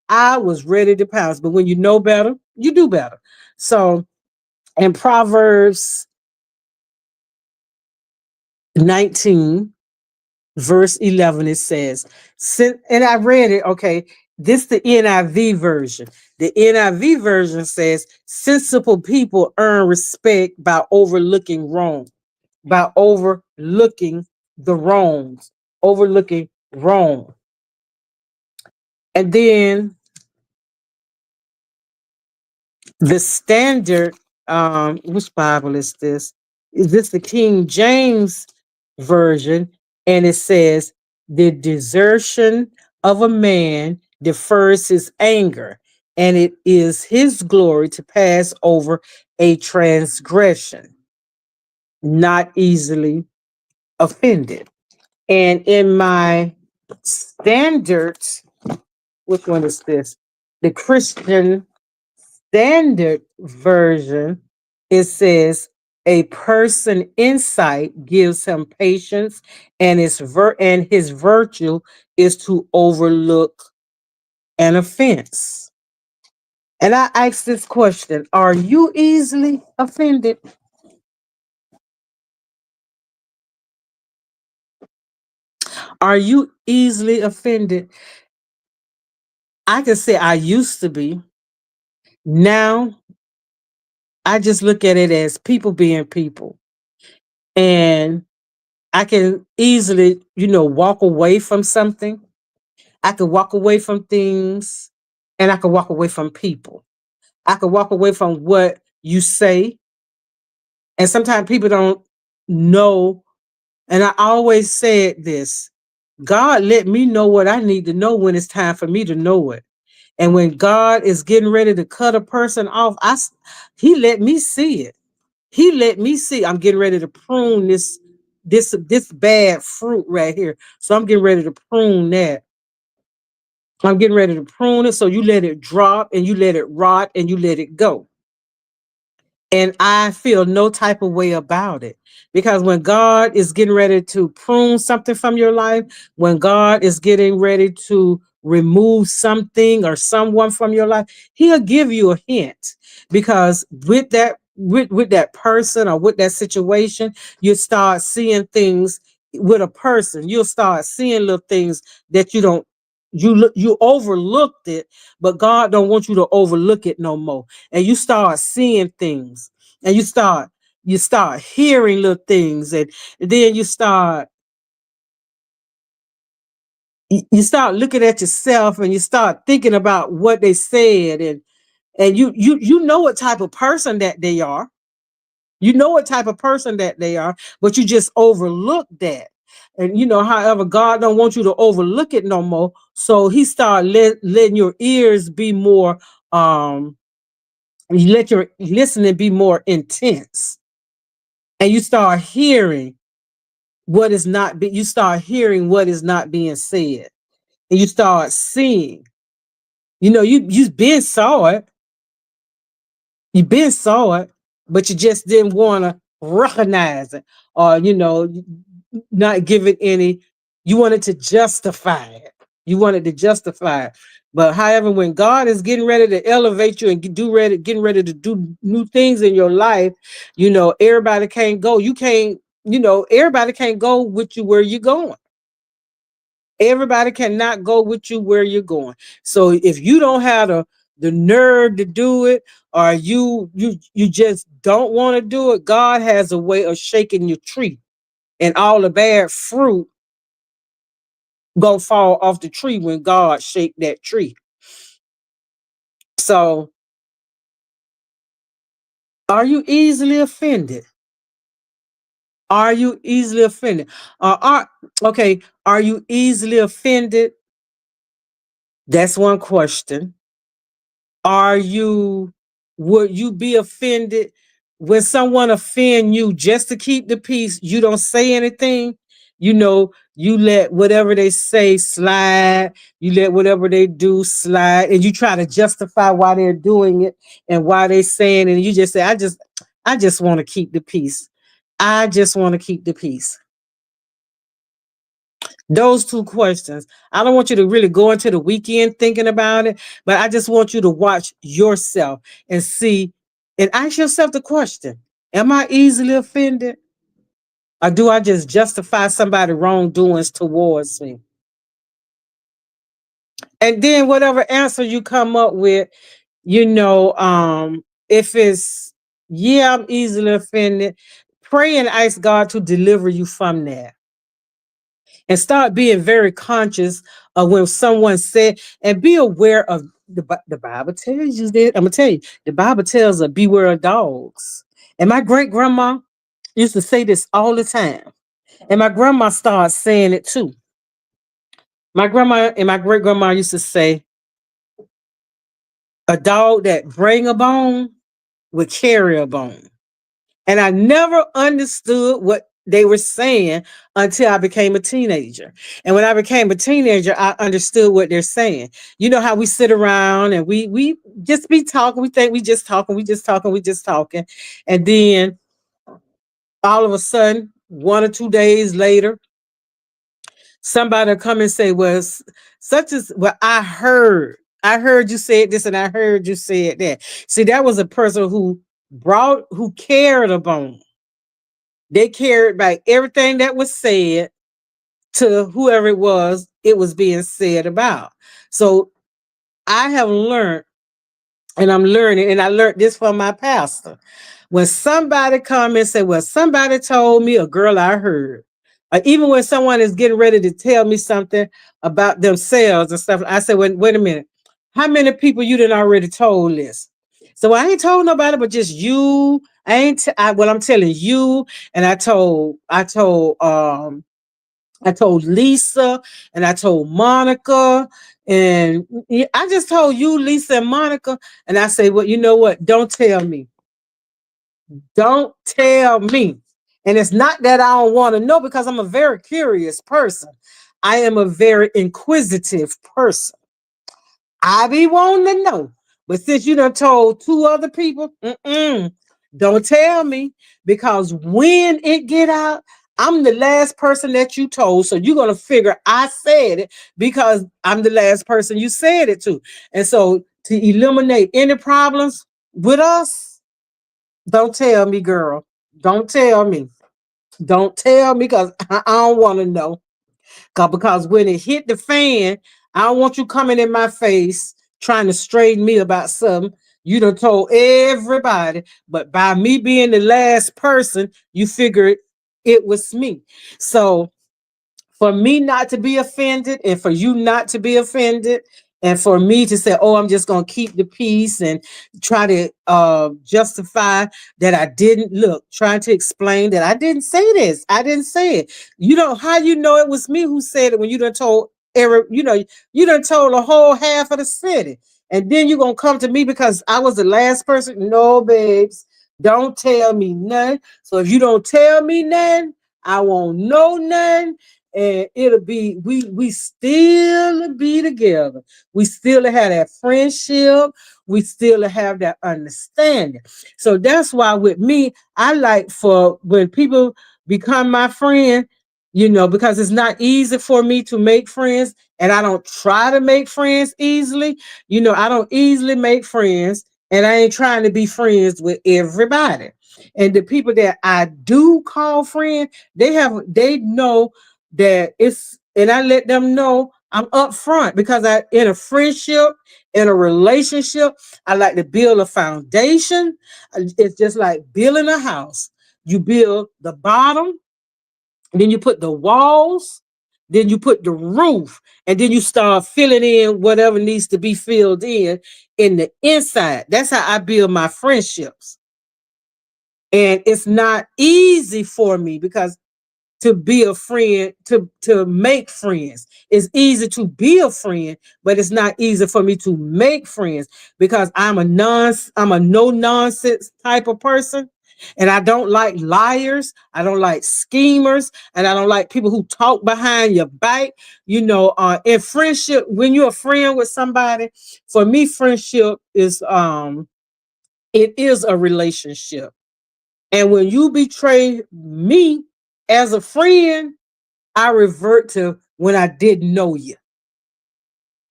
[SPEAKER 1] I was ready to pounce. But when you know better, you do better. So in Proverbs 19, verse 11, it says, and I read it, okay, this the NIV version. The NIV version says, sensible people earn respect by overlooking wrong, by overlooking the wrongs, overlooking wrong. And then the standard, which Bible is this? Is this the King James version? And it says, the desertion of a man defers his anger, and it is his glory to pass over a transgression, not easily offended. And in my standards, which one is this? The Christian Standard Version, it says, a person insight gives him patience, and his virtue is to overlook an offense. And I ask this question: are you easily offended? Are you easily offended? I can say I used to be. Now I just look at it as people being people. And I can easily, walk away from something. I could walk away from things, and I could walk away from people. I could walk away from what you say. And sometimes people don't know. And I always said this: God let me know what I need to know when it's time for me to know it. And when God is getting ready to cut a person off, He let me see it. He let me see I'm getting ready to prune this bad fruit right here. So I'm getting ready to prune that. I'm getting ready to prune it. So you let it drop and you let it rot and you let it go. And I feel no type of way about it, because when God is getting ready to prune something from your life, when God is getting ready to remove something or someone from your life, He'll give you a hint. Because with that person or with that situation, you start seeing things. With a person, you'll start seeing little things that you overlooked it, but God don't want you to overlook it no more. And you start seeing things, and you start hearing little things, and then you start looking at yourself, and you start thinking about what they said, and you know what type of person that they are. You know what type of person that they are, but you just overlook that. And however, God don't want you to overlook it no more. So He start letting your ears be more you let your listening be more intense, and you start hearing what is not being said, and you start seeing. You been saw it, but you just didn't want to recognize it, or not give it any. You wanted to justify it. But however, when God is getting ready to elevate you and getting ready to do new things in your life, everybody can't go. You can't. Everybody can't go with you where you're going. Everybody cannot go with you where you're going. So if you don't have the nerve to do it, or you just don't want to do it, God has a way of shaking your tree, and all the bad fruit gonna fall off the tree when God shake that tree. So, are you easily offended? Are you easily offended? Okay, are you easily offended? That's one question. Are you Would you be offended when someone offend you just to keep the peace? You don't say anything. You let whatever they say slide. You let whatever they do slide, and you try to justify why they're doing it and why they're saying it. And you just say, I just want to keep the peace. I just want to keep the peace. Those two questions. I don't want you to really go into the weekend thinking about it, but I just want you to watch yourself and see and ask yourself the question: am I easily offended? Or do I just justify somebody wrongdoings towards me? And then whatever answer you come up with, if it's yeah, I'm easily offended, pray and ask God to deliver you from that. And start being very conscious of when someone said, and be aware of the Bible tells you that. I'm gonna tell you, the Bible tells us beware of dogs. And my great grandma used to say this all the time, and my grandma started saying it too. My grandma and my great grandma used to say, a dog that bring a bone would carry a bone. And I never understood what they were saying until I became a teenager. And when I became a teenager, I understood what they're saying. You know how we sit around and we just be talking. We think we just talking, we just talking, we just talking. And then all of a sudden, 1 or 2 days later, somebody will come and say, well, such as well, I heard. I heard you said this and I heard you said that. See, that was a person who carried a bone. They carried back everything that was said to whoever it was being said about. So I have learned and I'm learning, and I learned this from my pastor. When somebody come and say, well, somebody told me, a girl I heard, or even when someone is getting ready to tell me something about themselves and stuff, I said, wait a minute. How many people you done already told this? So I ain't told nobody but just you. Well, I'm telling you, and I told Lisa, and I told Monica, and I just told you, Lisa and Monica, and I say, well, you know what? Don't tell me. Don't tell me. And it's not that I don't want to know, because I'm a very curious person. I am a very inquisitive person. I be wanting to know. But since you done told two other people, don't tell me, because when it get out, I'm the last person that you told. So you're going to figure I said it because I'm the last person you said it to. And so to eliminate any problems with us, don't tell me, girl. Don't tell me. Don't tell me, because I don't want to know. Because when it hit the fan, I don't want you coming in my face trying to straighten me about something. You done told everybody, but by me being the last person, you figured it was me. So for me not to be offended, and for you not to be offended, and for me to say, oh, I'm just going to keep the peace and try to justify that I didn't look, trying to explain that I didn't say this, I didn't say it. You know how you know it was me who said it, when you done told you done told the whole half of the city, and then you're going to come to me because I was the last person? No, babes, don't tell me nothing. So if you don't tell me nothing, I won't know nothing, and it'll be, we still be together. We still have that friendship. We still have that understanding. So that's why with me, I like for when people become my friend, because it's not easy for me to make friends, and I don't try to make friends easily. I don't easily make friends, and I ain't trying to be friends with everybody. And the people that I do call friends, they know that it's, and I let them know I'm upfront, because I, in a friendship, in a relationship, I like to build a foundation. It's just like building a house. You build the bottom, then you put the walls, then you put the roof, and then you start filling in whatever needs to be filled in the inside. That's how I build my friendships. And it's not easy for me, because to be a friend, to make friends. It's easy to be a friend, but it's not easy for me to make friends, because I'm a no nonsense type of person. And I don't like liars. I don't like schemers, and I don't like people who talk behind your back. In friendship, when you're a friend with somebody, for me, friendship is it is a relationship. And when you betray me as a friend, I revert to when I didn't know you.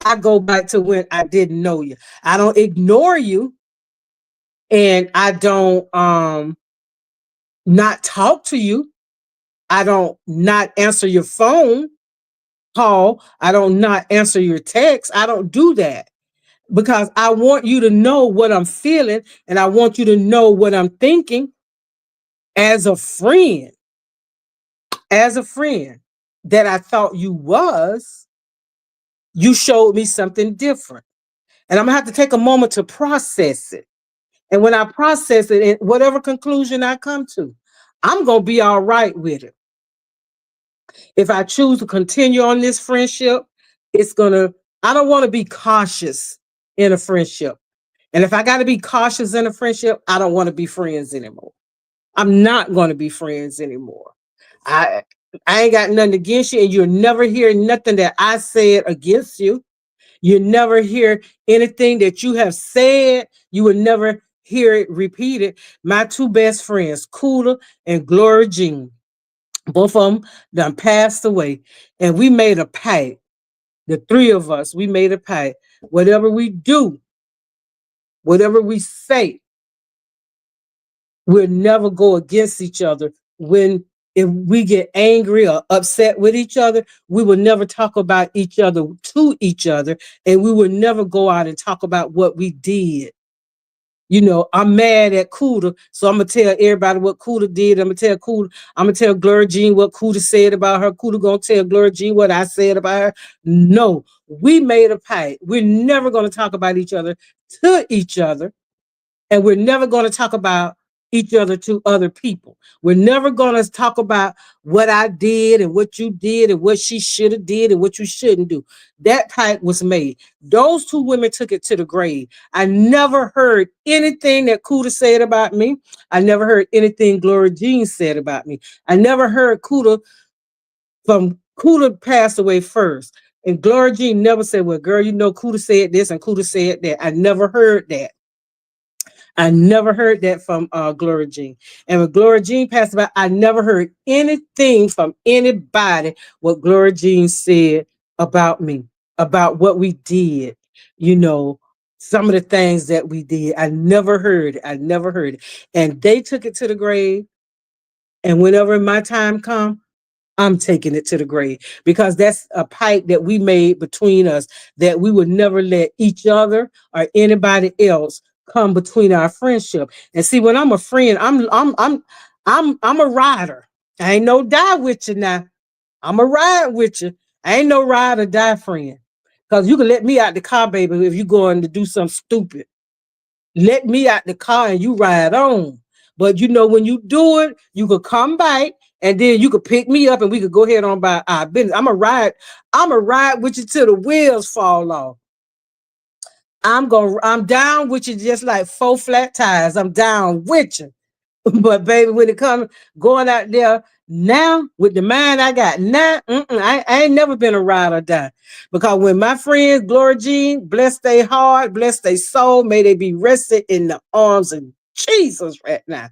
[SPEAKER 1] I go back to when I didn't know you. I don't ignore you, and I don't not talk to you. I don't not answer your phone call. I don't not answer your text. I don't do that, because I want you to know what I'm feeling, and I want you to know what I'm thinking. As a friend, that I thought you was, you showed me something different. And I'm gonna have to take a moment to process it. And when I process it, and whatever conclusion I come to, I'm gonna be all right with it. If I choose to continue on this friendship, I don't want to be cautious in a friendship. And if I got to be cautious in a friendship, I don't want to be friends anymore. I'm not going to be friends anymore. I I ain't got nothing against you, and you'll never hear nothing that I said against you. You never hear anything that you have said. You will never hear it repeated. My two best friends, Cooler and Gloria Jean, both of them done passed away, and we made a pact. The three of us, we made a pact. Whatever we do, whatever we say, we'll never go against each other. If we get angry or upset with each other, we will never talk about each other to each other, and we will never go out and talk about what we did. I'm mad at Cuda, so I'm gonna tell everybody what Cuda did. I'm gonna tell Gloria Jean what Cuda said about her. Cuda gonna tell Gloria Jean what I said about her. No, we made a pact. We're never gonna talk about each other to each other, and we're never going to talk about each other to other people. We're never going to talk about what I did and what you did and what she should have did and what you shouldn't do. That pact was made. Those two women took it to the grave. I never heard anything that Kuda said about me. I never heard anything Gloria Jean said about me. I never heard Kuda passed away first. And Gloria Jean never said, well, girl, Kuda said this and Kuda said that. I never heard that. I never heard that from Gloria Jean. And when Gloria Jean passed away, I never heard anything from anybody what Gloria Jean said about me, about what we did, you know, some of the things that we did. I never heard it. I never heard it. And they took it to the grave. And whenever my time comes, I'm taking it to the grave because that's a pact that we made between us that we would never let each other or anybody else come between our friendship. And see, when I'm a friend, I'm a rider. I ain't no die with you now. I'm a ride with you. I ain't no ride or die friend. Because you can let me out the car, baby, if you going to do something stupid. Let me out the car and you ride on. But when you do it, you could come back and then you could pick me up and we could go ahead on by our business. I'm a ride with you till the wheels fall off. I'm down with you just like 4 flat tires. I'm down with you. But baby, when it comes going out there now with the mind I got now, I ain't never been a ride or die. Because when my friends, Gloria Jean, bless their heart, bless their soul, may they be rested in the arms of Jesus right now.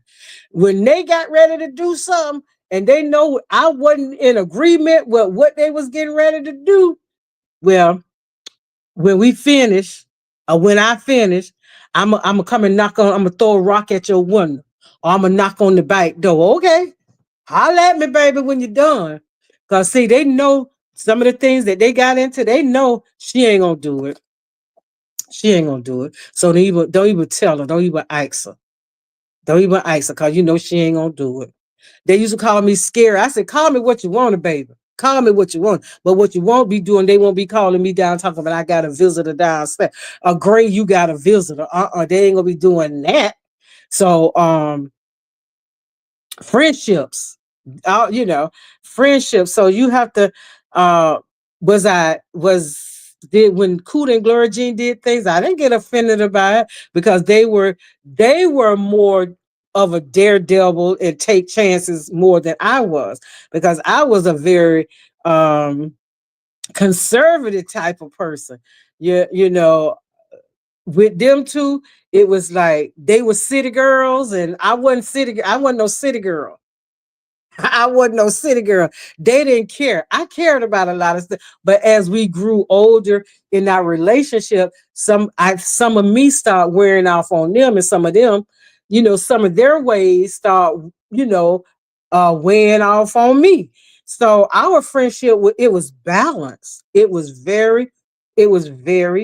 [SPEAKER 1] When they got ready to do something and they know I wasn't in agreement with what they was getting ready to do, well, when we finish, or when I finish, I'm gonna come and I'm gonna throw a rock at your window, or I'm gonna knock on the back door. Okay, holler at me, baby, when you're done. Cause see, they know some of the things that they got into. They know she ain't gonna do it. She ain't gonna do it. So don't even tell her. Don't even ask her. Don't even ask her, cause she ain't gonna do it. They used to call me scary. I said, call me what you want, baby. Call me what you want. But what you won't be doing, they won't be calling me down talking about I got a visitor downstairs. A Gray, you got a visitor. They ain't gonna be doing that. So friendships, friendships. So you have to did when Kuda and Gloria Jean did things, I didn't get offended about it because they were more of a daredevil and take chances more than I was, because I was a very conservative type of person. With them two, it was like they were city girls and I wasn't no city girl. I wasn't no city girl. They didn't care. I cared about a lot of stuff. But as we grew older in our relationship, some of me start wearing off on them, and some of them, some of their ways start, weighing off on me. So our friendship, it was balanced. It was very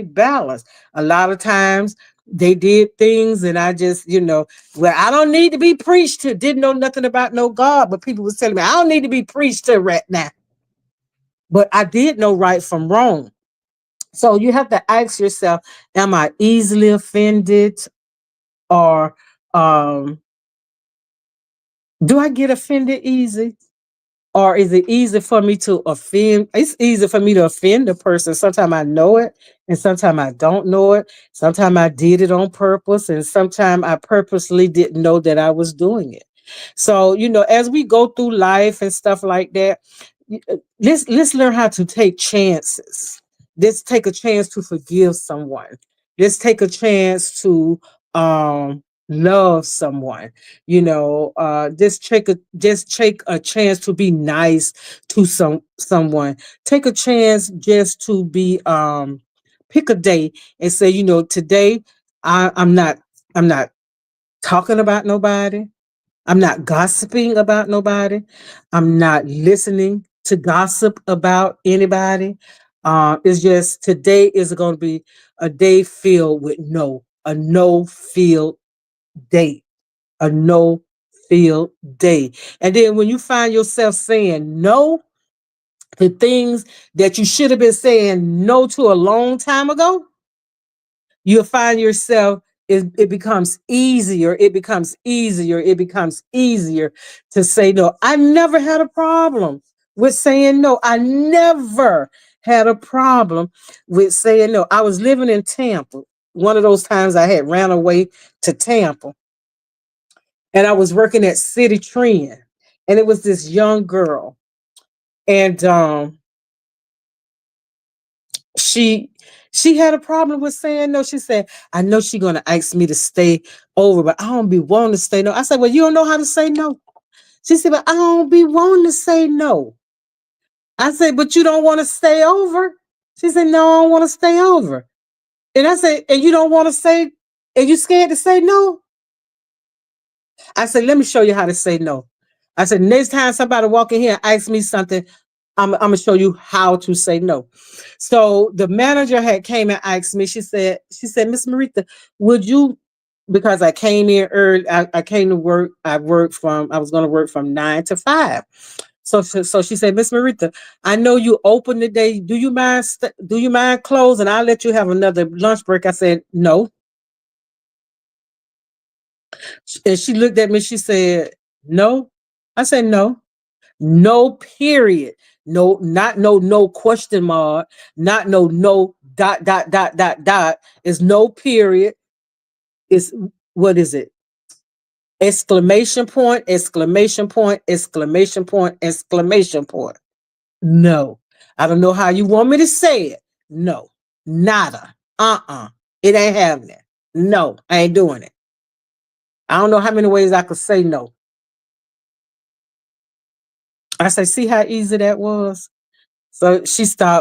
[SPEAKER 1] balanced. A lot of times they did things and I just, well, I don't need to be preached to. Didn't know nothing about no God, but people was telling me I don't need to be preached to right now. But I did know right from wrong. So you have to ask yourself, am I easily offended, or do I get offended easy? Or is it easy for me to offend? It's easy for me to offend a person. Sometimes I know it and sometimes I don't know it. Sometimes I did it on purpose and sometimes I purposely didn't know that I was doing it. So, as we go through life and stuff like that, let's learn how to take chances. Let's take a chance to forgive someone. Let's take a chance to love someone. Just take a chance to be nice to someone. Take a chance just to be pick a day and say, today I'm not talking about nobody. I'm not gossiping about nobody. I'm not listening to gossip about anybody. It's just today is going to be a day filled with no, a no filled day, a no feel day. And then when you find yourself saying no to things that you should have been saying no to a long time ago, you'll find yourself, it becomes easier, it becomes easier to say no. I never had a problem with saying no. I never had a problem with saying no. I was living in Tampa. One of those times I had ran away to Tampa, and I was working at City Trend, and it was this young girl, and she she had a problem with saying no. She said, I know she's gonna ask me to stay over, but I don't be wanting to stay no. I said, well, you don't know how to say no. She said, but I don't be wanting to say no. I said, but you don't want to stay over. She said, no, I don't want to stay over. And I said, and you don't want to say, and you scared to say no? I said, let me show you how to say no. I said, next time somebody walk in here and ask me something, I'm gonna show you how to say no. So the manager had came and asked me. She said, Miss Marita, would you? Because I came in early. I came to work. I was going to work from 9 to 5. So she said, Miss Marita, I know you open today. Do you mind? Do you mind closing? I'll let you have another lunch break. I said no, and she looked at me. She said no. I said no. No period. No, not no question mark. Not no dot dot dot dot dot. It's no period. It's what is it? Exclamation point, exclamation point, exclamation point, exclamation point. No. I don't know how you want me to say it. No. Nada. It ain't happening. No, I ain't doing it. I don't know how many ways I could say no. I say, see how easy that was? So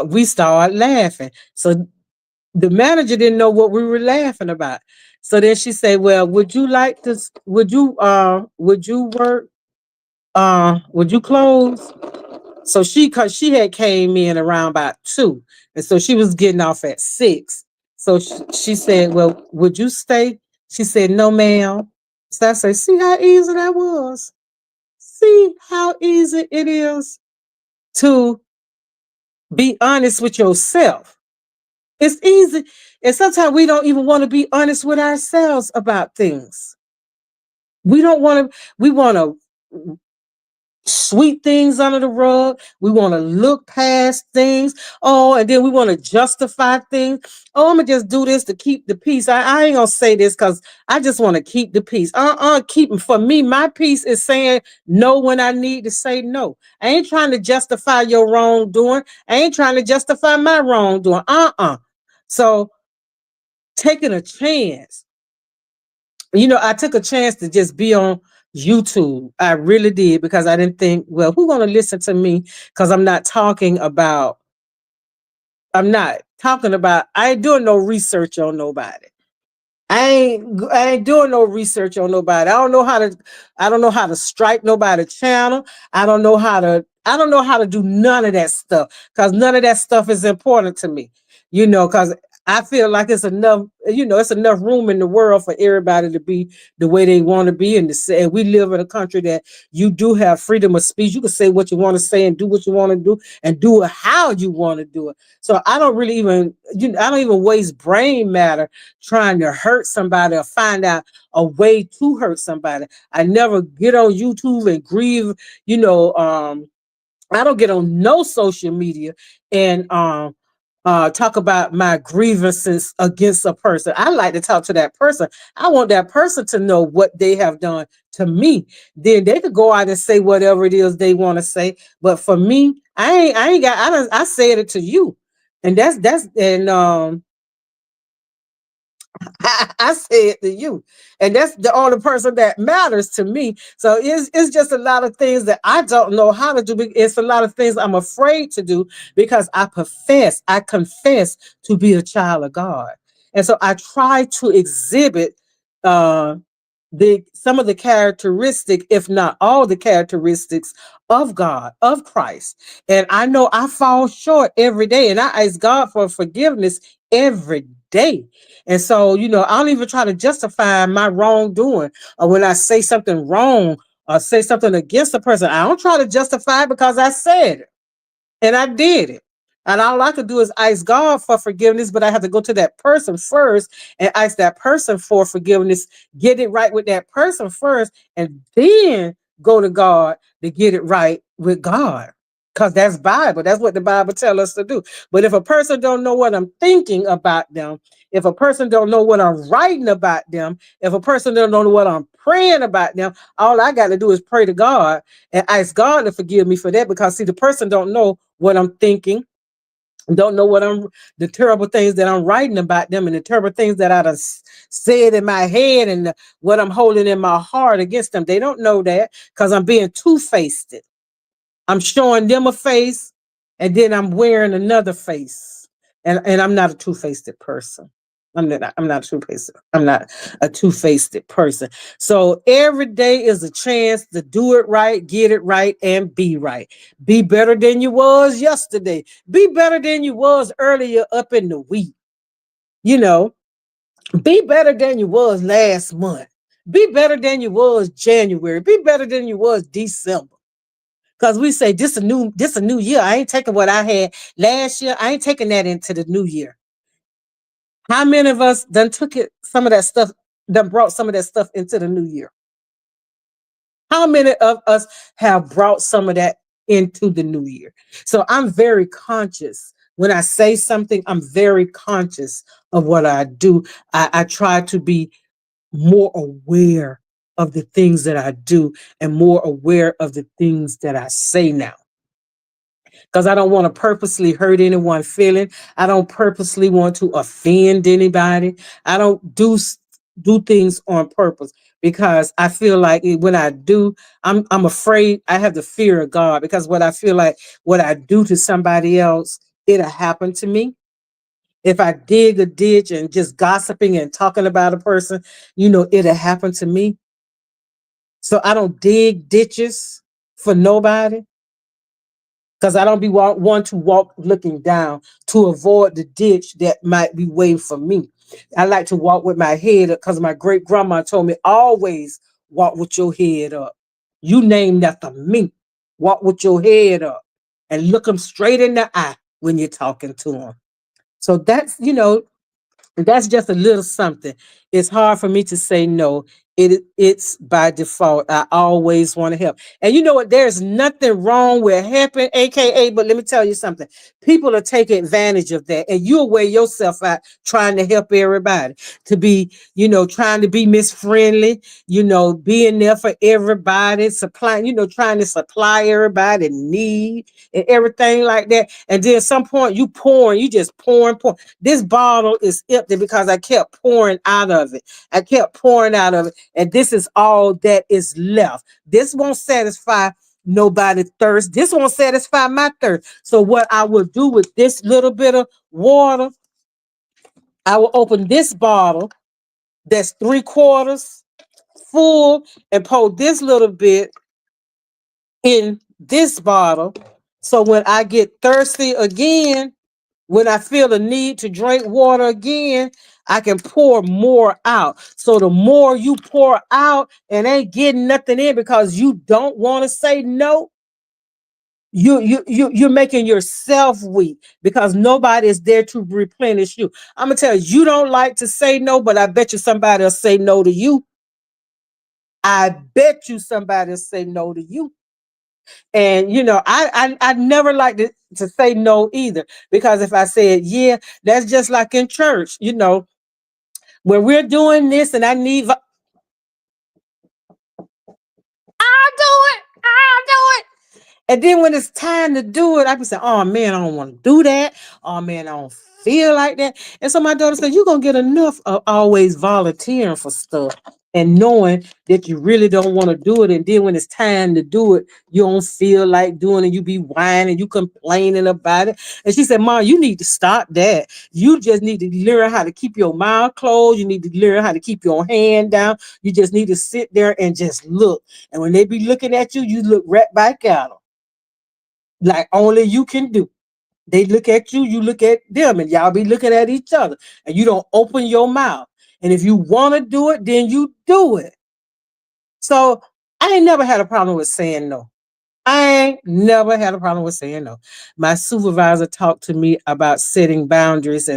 [SPEAKER 1] we started laughing. So the manager didn't know what we were laughing about. So then she said, well, would you like to, would you work, would you close? So cause she had came in around about 2. And so she was getting off at 6. So she said, well, would you stay? She said, no, ma'am. So I said, see how easy that was? See how easy it is to be honest with yourself. It's easy. And sometimes we don't even want to be honest with ourselves about things. We want to sweep things under the rug. We want to look past things. Oh, and then we want to justify things. Oh, I'm gonna just do this to keep the peace. I ain't gonna say this because I just want to keep the peace. Keep for me. My peace is saying no when I need to say no. I ain't trying to justify your wrongdoing. I ain't trying to justify my wrongdoing. So taking a chance. I took a chance to just be on YouTube. I really did because I didn't think, well, who's going to listen to me? Because I ain't doing no research on nobody. I ain't doing no research on nobody. I don't know how to strike nobody channel. I don't know how to do none of that stuff because none of that stuff is important to me. Because I feel like it's enough room in the world for everybody to be the way they want to be. And we live in a country that you do have freedom of speech. You can say what you want to say and do what you want to do and do it how you want to do it. So I don't really I don't even waste brain matter trying to hurt somebody or find out a way to hurt somebody. I never get on YouTube and grieve, I don't get on no social media and talk about my grievances against a person. I like to talk to that person. I want that person to know what they have done to me. Then they could go out and say whatever it is they want to say. But for me, I said it to you. And I say it to you, and that's the only person that matters to me. So it's just a lot of things that I don't know how to do. It's a lot of things I'm afraid to do because I confess to be a child of God, and so I try to exhibit uh, the some of the characteristic, if not all the characteristics of God, of Christ. And I know I fall short every day, and I ask God for forgiveness every day. And so, I don't even try to justify my wrongdoing, or when I say something wrong or say something against a person, I don't try to justify it because I said it. And I did it. And all I could do is ask God for forgiveness, but I have to go to that person first and ask that person for forgiveness, get it right with that person first, and then go to God to get it right with God. Because that's Bible. That's what the Bible tells us to do. But if a person don't know what I'm thinking about them, if a person don't know what I'm writing about them, if a person don't know what I'm praying about them, all I got to do is pray to God and ask God to forgive me for that, because see, the person don't know what I'm thinking, don't know what I'm the terrible things that I'm writing about them, and the terrible things that I done said in my head, and what I'm holding in my heart against them. They don't know that, because I'm being two-faced. I'm showing them a face, and then I'm wearing another face. And I'm not a two-faced person. I'm not a two-faced. I'm not a two-faced person. So every day is a chance to do it right, get it right, and be right. Be better than you was yesterday. Be better than you was earlier up in the week. You know, be better than you was last month. Be better than you was January. Be better than you was December. Because we say this a new year. I ain't taking what I had last year. I ain't taking that into the new year. How many of us done took it some of that stuff, done brought some of that stuff into the new year? How many of us have brought some of that into the new year? So I'm very conscious. When I say something, I'm very conscious of what I do. I try to be more aware of the things that I do, and more aware of the things that I say now, because I don't want to purposely hurt anyone feeling. I don't purposely want to offend anybody. I don't do things on purpose, because I feel like when I do, I'm afraid. I have the fear of God, because what I feel like what I do to somebody else, it'll happen to me. If I dig a ditch and just gossiping and talking about a person, it'll happen to me. So I don't dig ditches for nobody, because I don't be one to walk looking down to avoid the ditch that might be waiting for me. I like to walk with my head up, because my great grandma told me always walk with your head up. You named after me. Walk with your head up and look them straight in the eye when you're talking to them. So that's just a little something. It's hard for me to say no. It's by default. I always want to help. And you know what? There's nothing wrong with helping, aka, but let me tell you something. People are taking advantage of that. And you'll wear yourself out trying to help everybody. To be, trying to be Miss Friendly, being there for everybody, supplying, trying to supply everybody need and everything like that. And then at some point you just pouring. This bottle is empty because I kept pouring out of it. I kept pouring out of it. And this is all that is left. This won't satisfy nobody's thirst. This won't satisfy my thirst. So what I will do with this little bit of water, I will open this bottle that's 3/4 full, and pour this little bit in this bottle. So when I get thirsty again, when I feel the need to drink water again, I can pour more out. So the more you pour out and ain't getting nothing in because you don't want to say no, you're making yourself weak, because nobody is there to replenish you. I'm gonna tell you, you don't like to say no, but I bet you somebody will say no to you. I bet you somebody will say no to you. And I never like to say no either, because if I said yeah, that's just like in church. When we're doing this and I need, I'll do it. I'll do it. And then when it's time to do it, I can say, oh man, I don't want to do that. Oh man, I don't feel like that. And so my daughter said, you're gonna get enough of always volunteering for stuff. and knowing that you really don't want to do it. And then when it's time to do it, you don't feel like doing it. You be whining, you complaining about it. And she said, Mom, you need to stop that. You just need to learn how to keep your mouth closed. You need to learn how to keep your hand down. You just need to sit there and just look. And when they be looking at you, you look right back at them like only you can do. They look at you, you look at them, and y'all be looking at each other. And you don't open your mouth. And if you want to do it, then you do it. So I ain't never had a problem with saying no. I ain't never had a problem with saying no. My supervisor talked to me about setting boundaries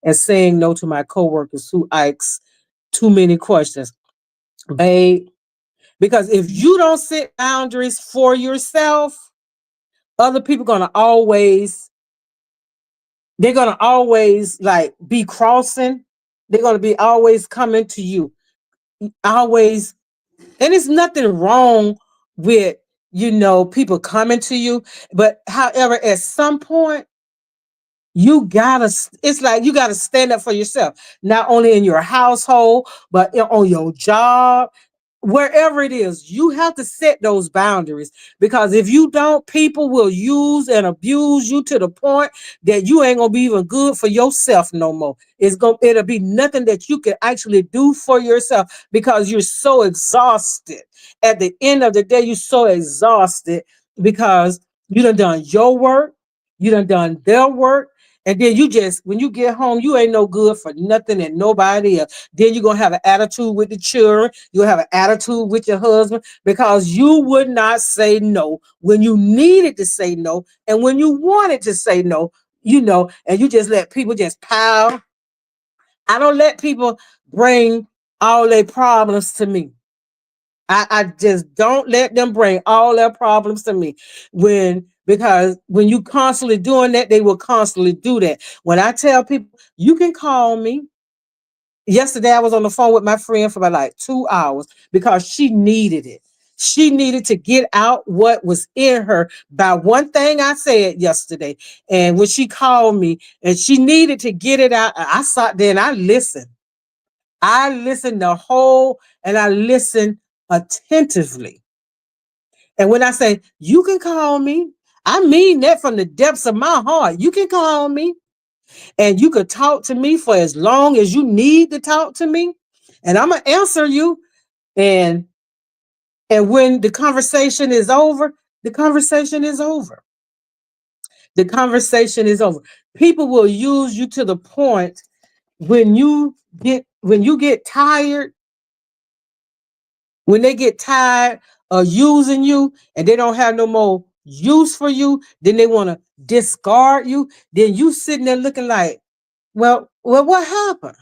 [SPEAKER 1] and saying no to my coworkers who ask too many questions. Babe, because if you don't set boundaries for yourself, other people gonna always they're gonna always like be crossing. They're gonna be always coming to you. Always. And it's nothing wrong with, people coming to you. But however, at some point, it's like you gotta stand up for yourself, not only in your household, but on your job, wherever it is. You have to set those boundaries, because if you don't, people will use and abuse you to the point that you ain't gonna be even good for yourself no more. It'll be nothing that you can actually do for yourself, because you're so exhausted. At the end of the day, you're so exhausted because you done your work, you done their work. And then when you get home, you ain't no good for nothing and nobody else. Then you're going to have an attitude with the children. You'll have an attitude with your husband, because you would not say no when you needed to say no. And when you wanted to say no, and you just let people just pile. I don't let people bring all their problems to me. I just don't let them bring all their problems to me. Because when you constantly doing that, they will constantly do that. When I tell people, you can call me. Yesterday, I was on the phone with my friend for about like 2 hours because she needed it. She needed to get out what was in her by one thing I said yesterday. And when she called me and she needed to get it out, I sat there and I listened. I listened the whole, and I listened attentively. And when I say you can call me, I mean that from the depths of my heart. You can call me and you could talk to me for as long as you need to talk to me. And I'm gonna answer you. And when the conversation is over, the conversation is over. The conversation is over. People will use you to the point when you get tired, when they get tired of using you and they don't have no more use for you, then they want to discard you. Then you sitting there looking like, well, what happened?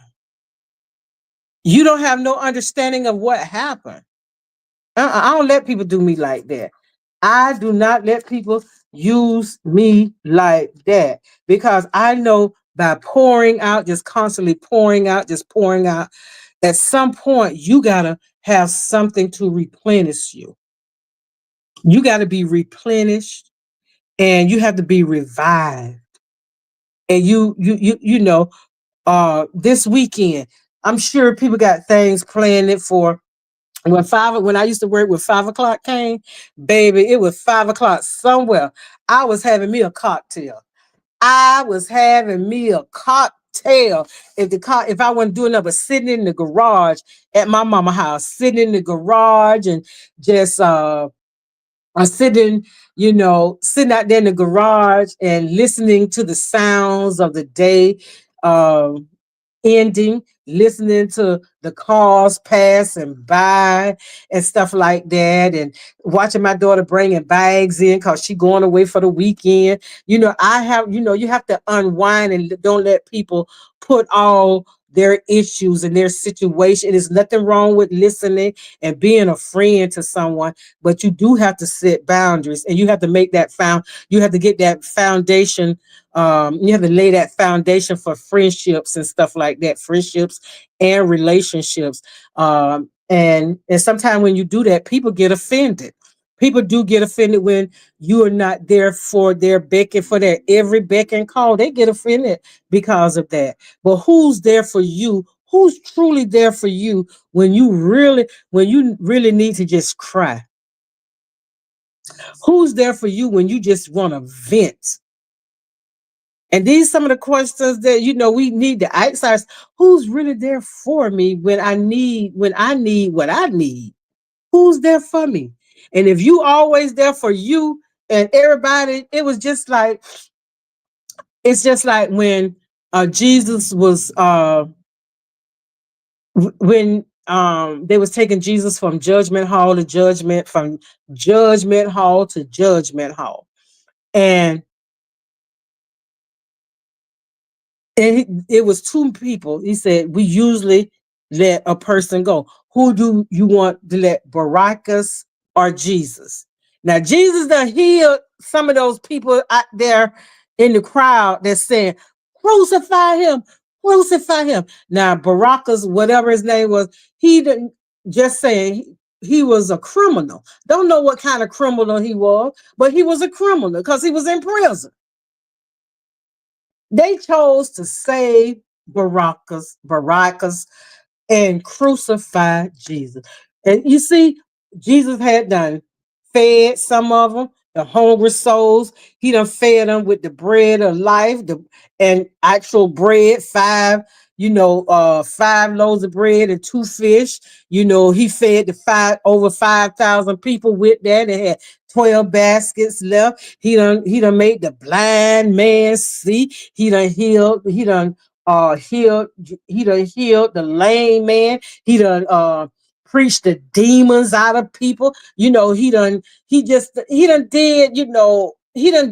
[SPEAKER 1] You don't have no understanding of what happened. I don't let people do me like that. I do not let people use me like that, because I know by pouring out, just constantly pouring out, just pouring out, at some point you gotta have something to replenish you. You got to be replenished, and you have to be revived. And this weekend, I'm sure people got things planned it for when I used to work, when 5 o'clock came, baby, it was 5 o'clock somewhere. I was having me a cocktail. I was having me a cocktail. If I wasn't doing nothing but sitting in the garage at my mama house, sitting in the garage and just sitting out there in the garage and listening to the sounds of the day. Um, Ending, listening to the cars passing by and stuff like that, and watching my daughter bringing bags in because she going away for the weekend. You have to unwind and don't let people put all their issues and their situation. There's nothing wrong with listening and being a friend to someone, but you do have to set boundaries, and you have to make you have to get that foundation. You have to lay that foundation for friendships and stuff like that, friendships and relationships. And sometimes when you do that, people get offended. People do get offended when you are not there for their beck and for their every beck and call. They get offended because of that. But who's there for you? Who's truly there for you when you really need to just cry? Who's there for you when you just want to vent? And these some of the questions that we need to ask ourselves. Who's really there for me when I need what I need? Who's there for me? And if you always there for you and everybody, it's just like when Jesus was when they was taking Jesus from judgment hall to judgment, from judgment hall to judgment hall. And it was two people. He said, we usually let a person go. Who do you want to let, Barabbas or Jesus? Now, Jesus done healed some of those people out there in the crowd that's saying, crucify him, crucify him. Now, Barabbas, whatever his name was, he didn't just saying he was a criminal. Don't know what kind of criminal he was, but he was a criminal because he was in prison. They chose to save Barabbas and crucify Jesus. And you see, Jesus had done fed some of them, the hungry souls. He done fed them with the bread of life, and actual bread, five loaves of bread and two fish. He fed the over 5,000 people with that. They had 12 baskets left. He done made the blind man see. He done healed the lame man. He done preached the demons out of people. He done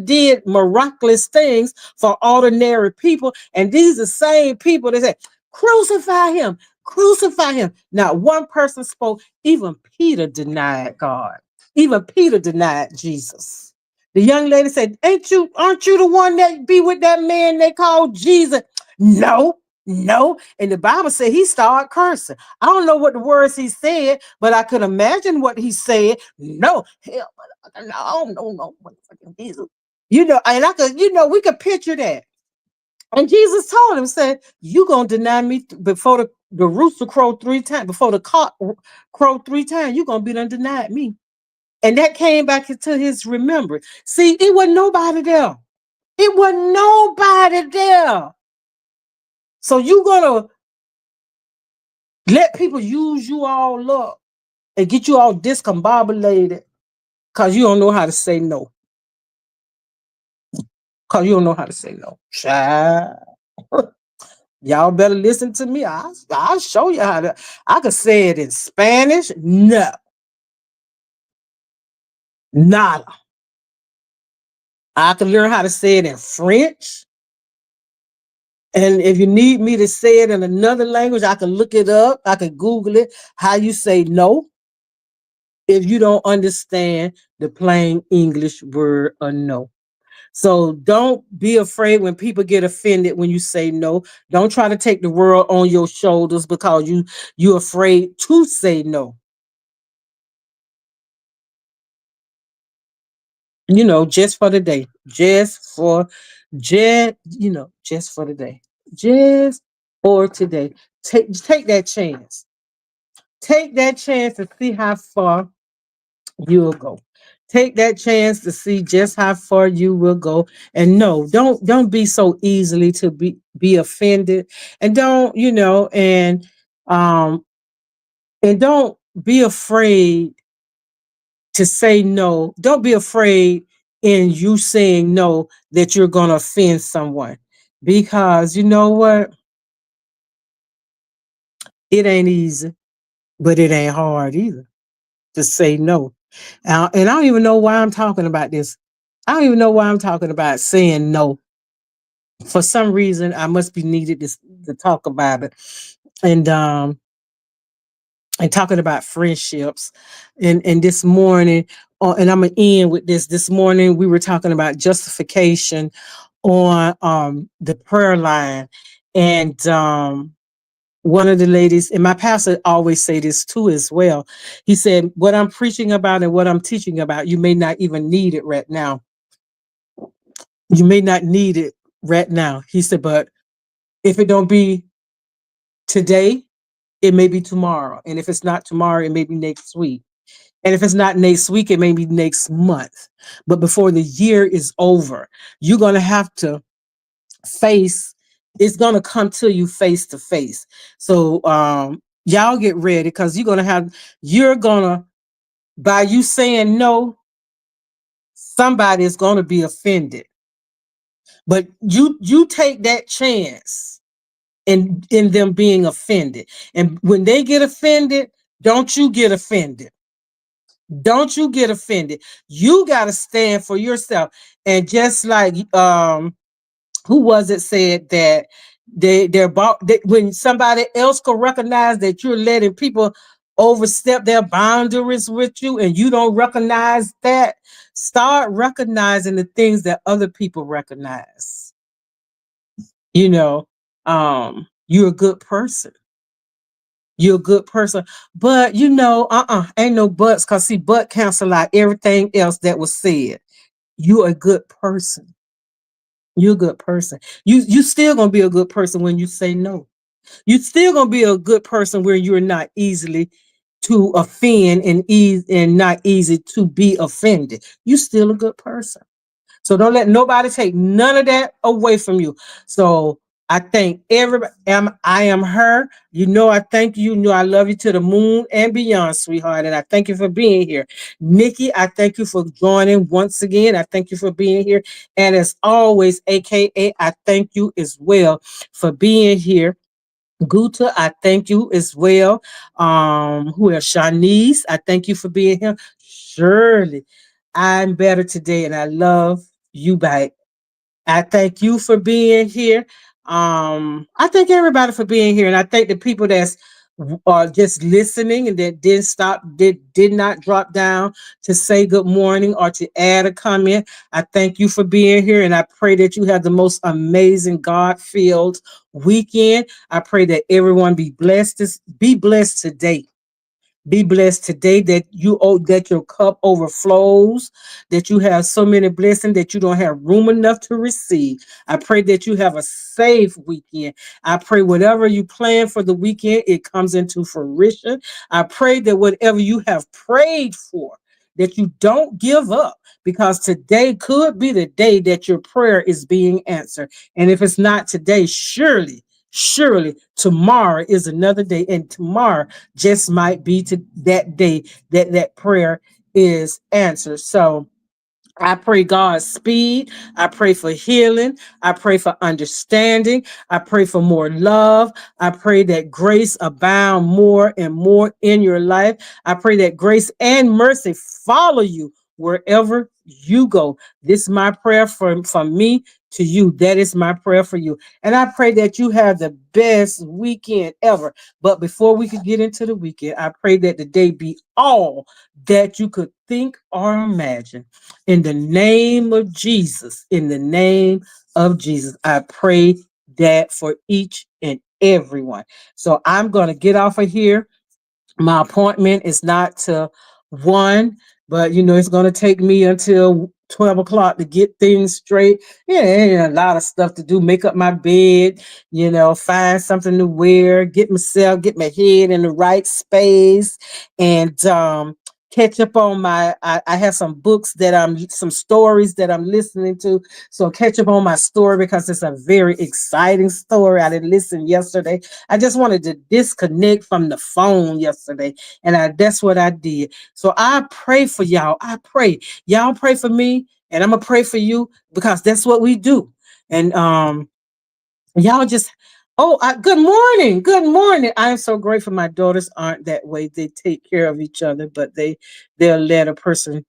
[SPEAKER 1] did miraculous things for ordinary people. And these are the same people that say, crucify him, crucify him. Now, one person spoke, even Peter denied God. Even Peter denied Jesus. The young lady said, aren't you the one that be with that man they called Jesus? No, no. And the Bible said he started cursing. I don't know what the words he said, but I could imagine what he said. No, hell, no, motherfucking Jesus. And we could picture that. And Jesus told him, said, you gonna deny me before the rooster crow 3 times, before the cock crow 3 times, you gonna be done denied me. And that came back into his remembrance. See, it wasn't nobody there. It wasn't nobody there. So you gonna let people use you all up and get you all discombobulated because you don't know how to say no. Because you don't know how to say no. Child. Y'all better listen to me. I'll show you how to. I could say it in Spanish. No. Nada. I can learn how to say it in French. And if you need me to say it in another language, I can look it up. I can Google it. How you say no if you don't understand the plain English word or no. So don't be afraid when people get offended when you say no. Don't try to take the world on your shoulders because you're afraid to say no. Just for the day. Just for the day. Just for today. Take that chance. Take that chance to see how far you'll go. Take that chance to see just how far you will go. And no, don't be so easily to be offended. And um and don't be afraid to say no. Don't be afraid in you saying no that you're gonna offend someone. Because you know what? It ain't easy, but it ain't hard either to say no. And I don't even know why I'm talking about this. I don't even know why I'm talking about saying no. For some reason, I must be needed to talk about it. And talking about friendships. And this morning, and I'm gonna end with this. This morning we were talking about justification on the prayer line. And one of the ladies, and my pastor always say this too as well. He said, what I'm preaching about and what I'm teaching about, you may not even need it right now. You may not need it right now. He said, but if it don't be Today, it may be tomorrow. And if it's not tomorrow, it may be next week. And if it's not next week, it may be next month. But before the year is over, you're going to have to face, it's going to come to you face to face. So, y'all get ready because you're going to, by you saying no, somebody is going to be offended. But you take that chance in them being offended. And when they get offended, don't you get offended. Don't you get offended. You got to stand for yourself. And just like who was it said that when somebody else can recognize that you're letting people overstep their boundaries with you and you don't recognize that, start recognizing the things that other people recognize. You know, you're a good person. You're a good person. But ain't no buts, because see, but cancel out everything else that was said. You're a good person. You're a good person. You still gonna be a good person when you say no. You still gonna be a good person where you're not easily to offend and not easy to be offended. You still a good person. So don't let nobody take none of that away from you. So I thank everybody. I am her. I thank you. You know I love you to the moon and beyond, sweetheart. And I thank you for being here. Nikki, I thank you for joining once again. I thank you for being here. And as always, AKA, I thank you as well for being here. Guta, I thank you as well. Who else? Shanice, I thank you for being here. Shirley, I'm better today, and I love you back. I thank you for being here. I thank everybody for being here, and I thank the people that's are just listening and that did not drop down to say good morning or to add a comment. I thank you for being here, and I pray that you have the most amazing God-filled weekend. I pray that everyone be blessed today. Be blessed today, that your cup overflows, that you have so many blessings that you don't have room enough to receive. I pray that you have a safe weekend. I pray whatever you plan for the weekend, it comes into fruition. I pray that whatever you have prayed for, that you don't give up, because today could be the day that your prayer is being answered. And if it's not today, surely tomorrow is another day, and tomorrow just might be to that day that prayer is answered. So I pray God's speed. I pray for healing. I pray for understanding. I pray for more love. I pray that grace abound more and more in your life. I pray that grace and mercy follow you wherever you go. This is my prayer from me to you. That is my prayer for you. And I pray that you have the best weekend ever. But before we could get into the weekend, I pray that the day be all that you could think or imagine. In the name of Jesus, in the name of Jesus, I pray that for each and everyone. So I'm going to get off of here. My appointment is not to 1, but it's going to take me until 12 o'clock to get things straight. Yeah, a lot of stuff to do. Make up my bed, find something to wear, get my head in the right space, and catch up on I have some books some stories that I'm listening to. So catch up on my story, because it's a very exciting story. I didn't listen yesterday. I just wanted to disconnect from the phone yesterday, and that's what I did. So I pray for y'all. I pray y'all pray for me, and I'm gonna pray for you, because that's what we do. And y'all just good morning, good morning. I am so grateful. My daughters aren't that way. They take care of each other, but they'll let a person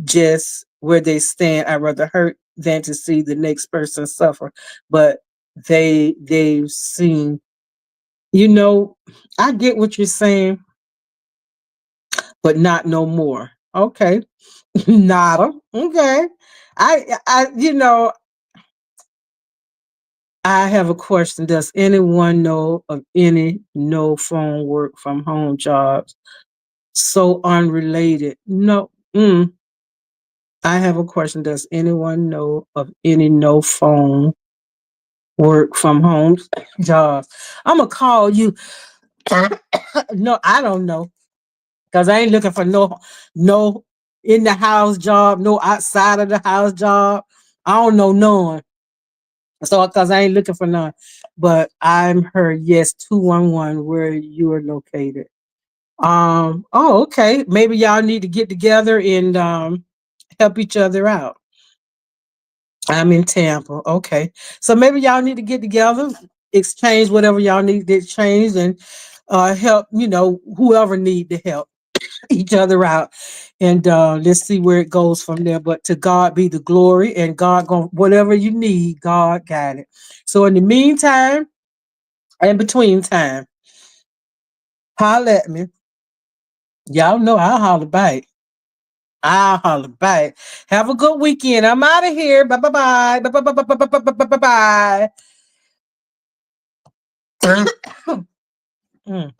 [SPEAKER 1] just where they stand. I'd rather hurt than to see the next person suffer. But they've seen, I get what you're saying, but not no more. Okay. Nada. Okay. I have a question. Does anyone know of any no phone work from home jobs? So unrelated. No. I have a question. Does anyone know of any no phone work from home jobs. I'm gonna call you. No, I don't know, because I ain't looking for no in the house job, no outside of the house job. I don't know none. So because I ain't looking for none. But I'm her yes 211 where you are located. Oh, okay. Maybe y'all need to get together and help each other out. I'm in Tampa. Okay. So maybe y'all need to get together, exchange whatever y'all need to exchange, and help, whoever need to help each other out. And let's see where it goes from there. But to God be the glory, and God going whatever you need, God got it. So in the meantime, in between time, holler at me. Y'all know I'll holler back. I'll holler back. Have a good weekend. I'm out of here. Bye bye bye. Bye bye bye bye bye bye bye bye bye. Mm.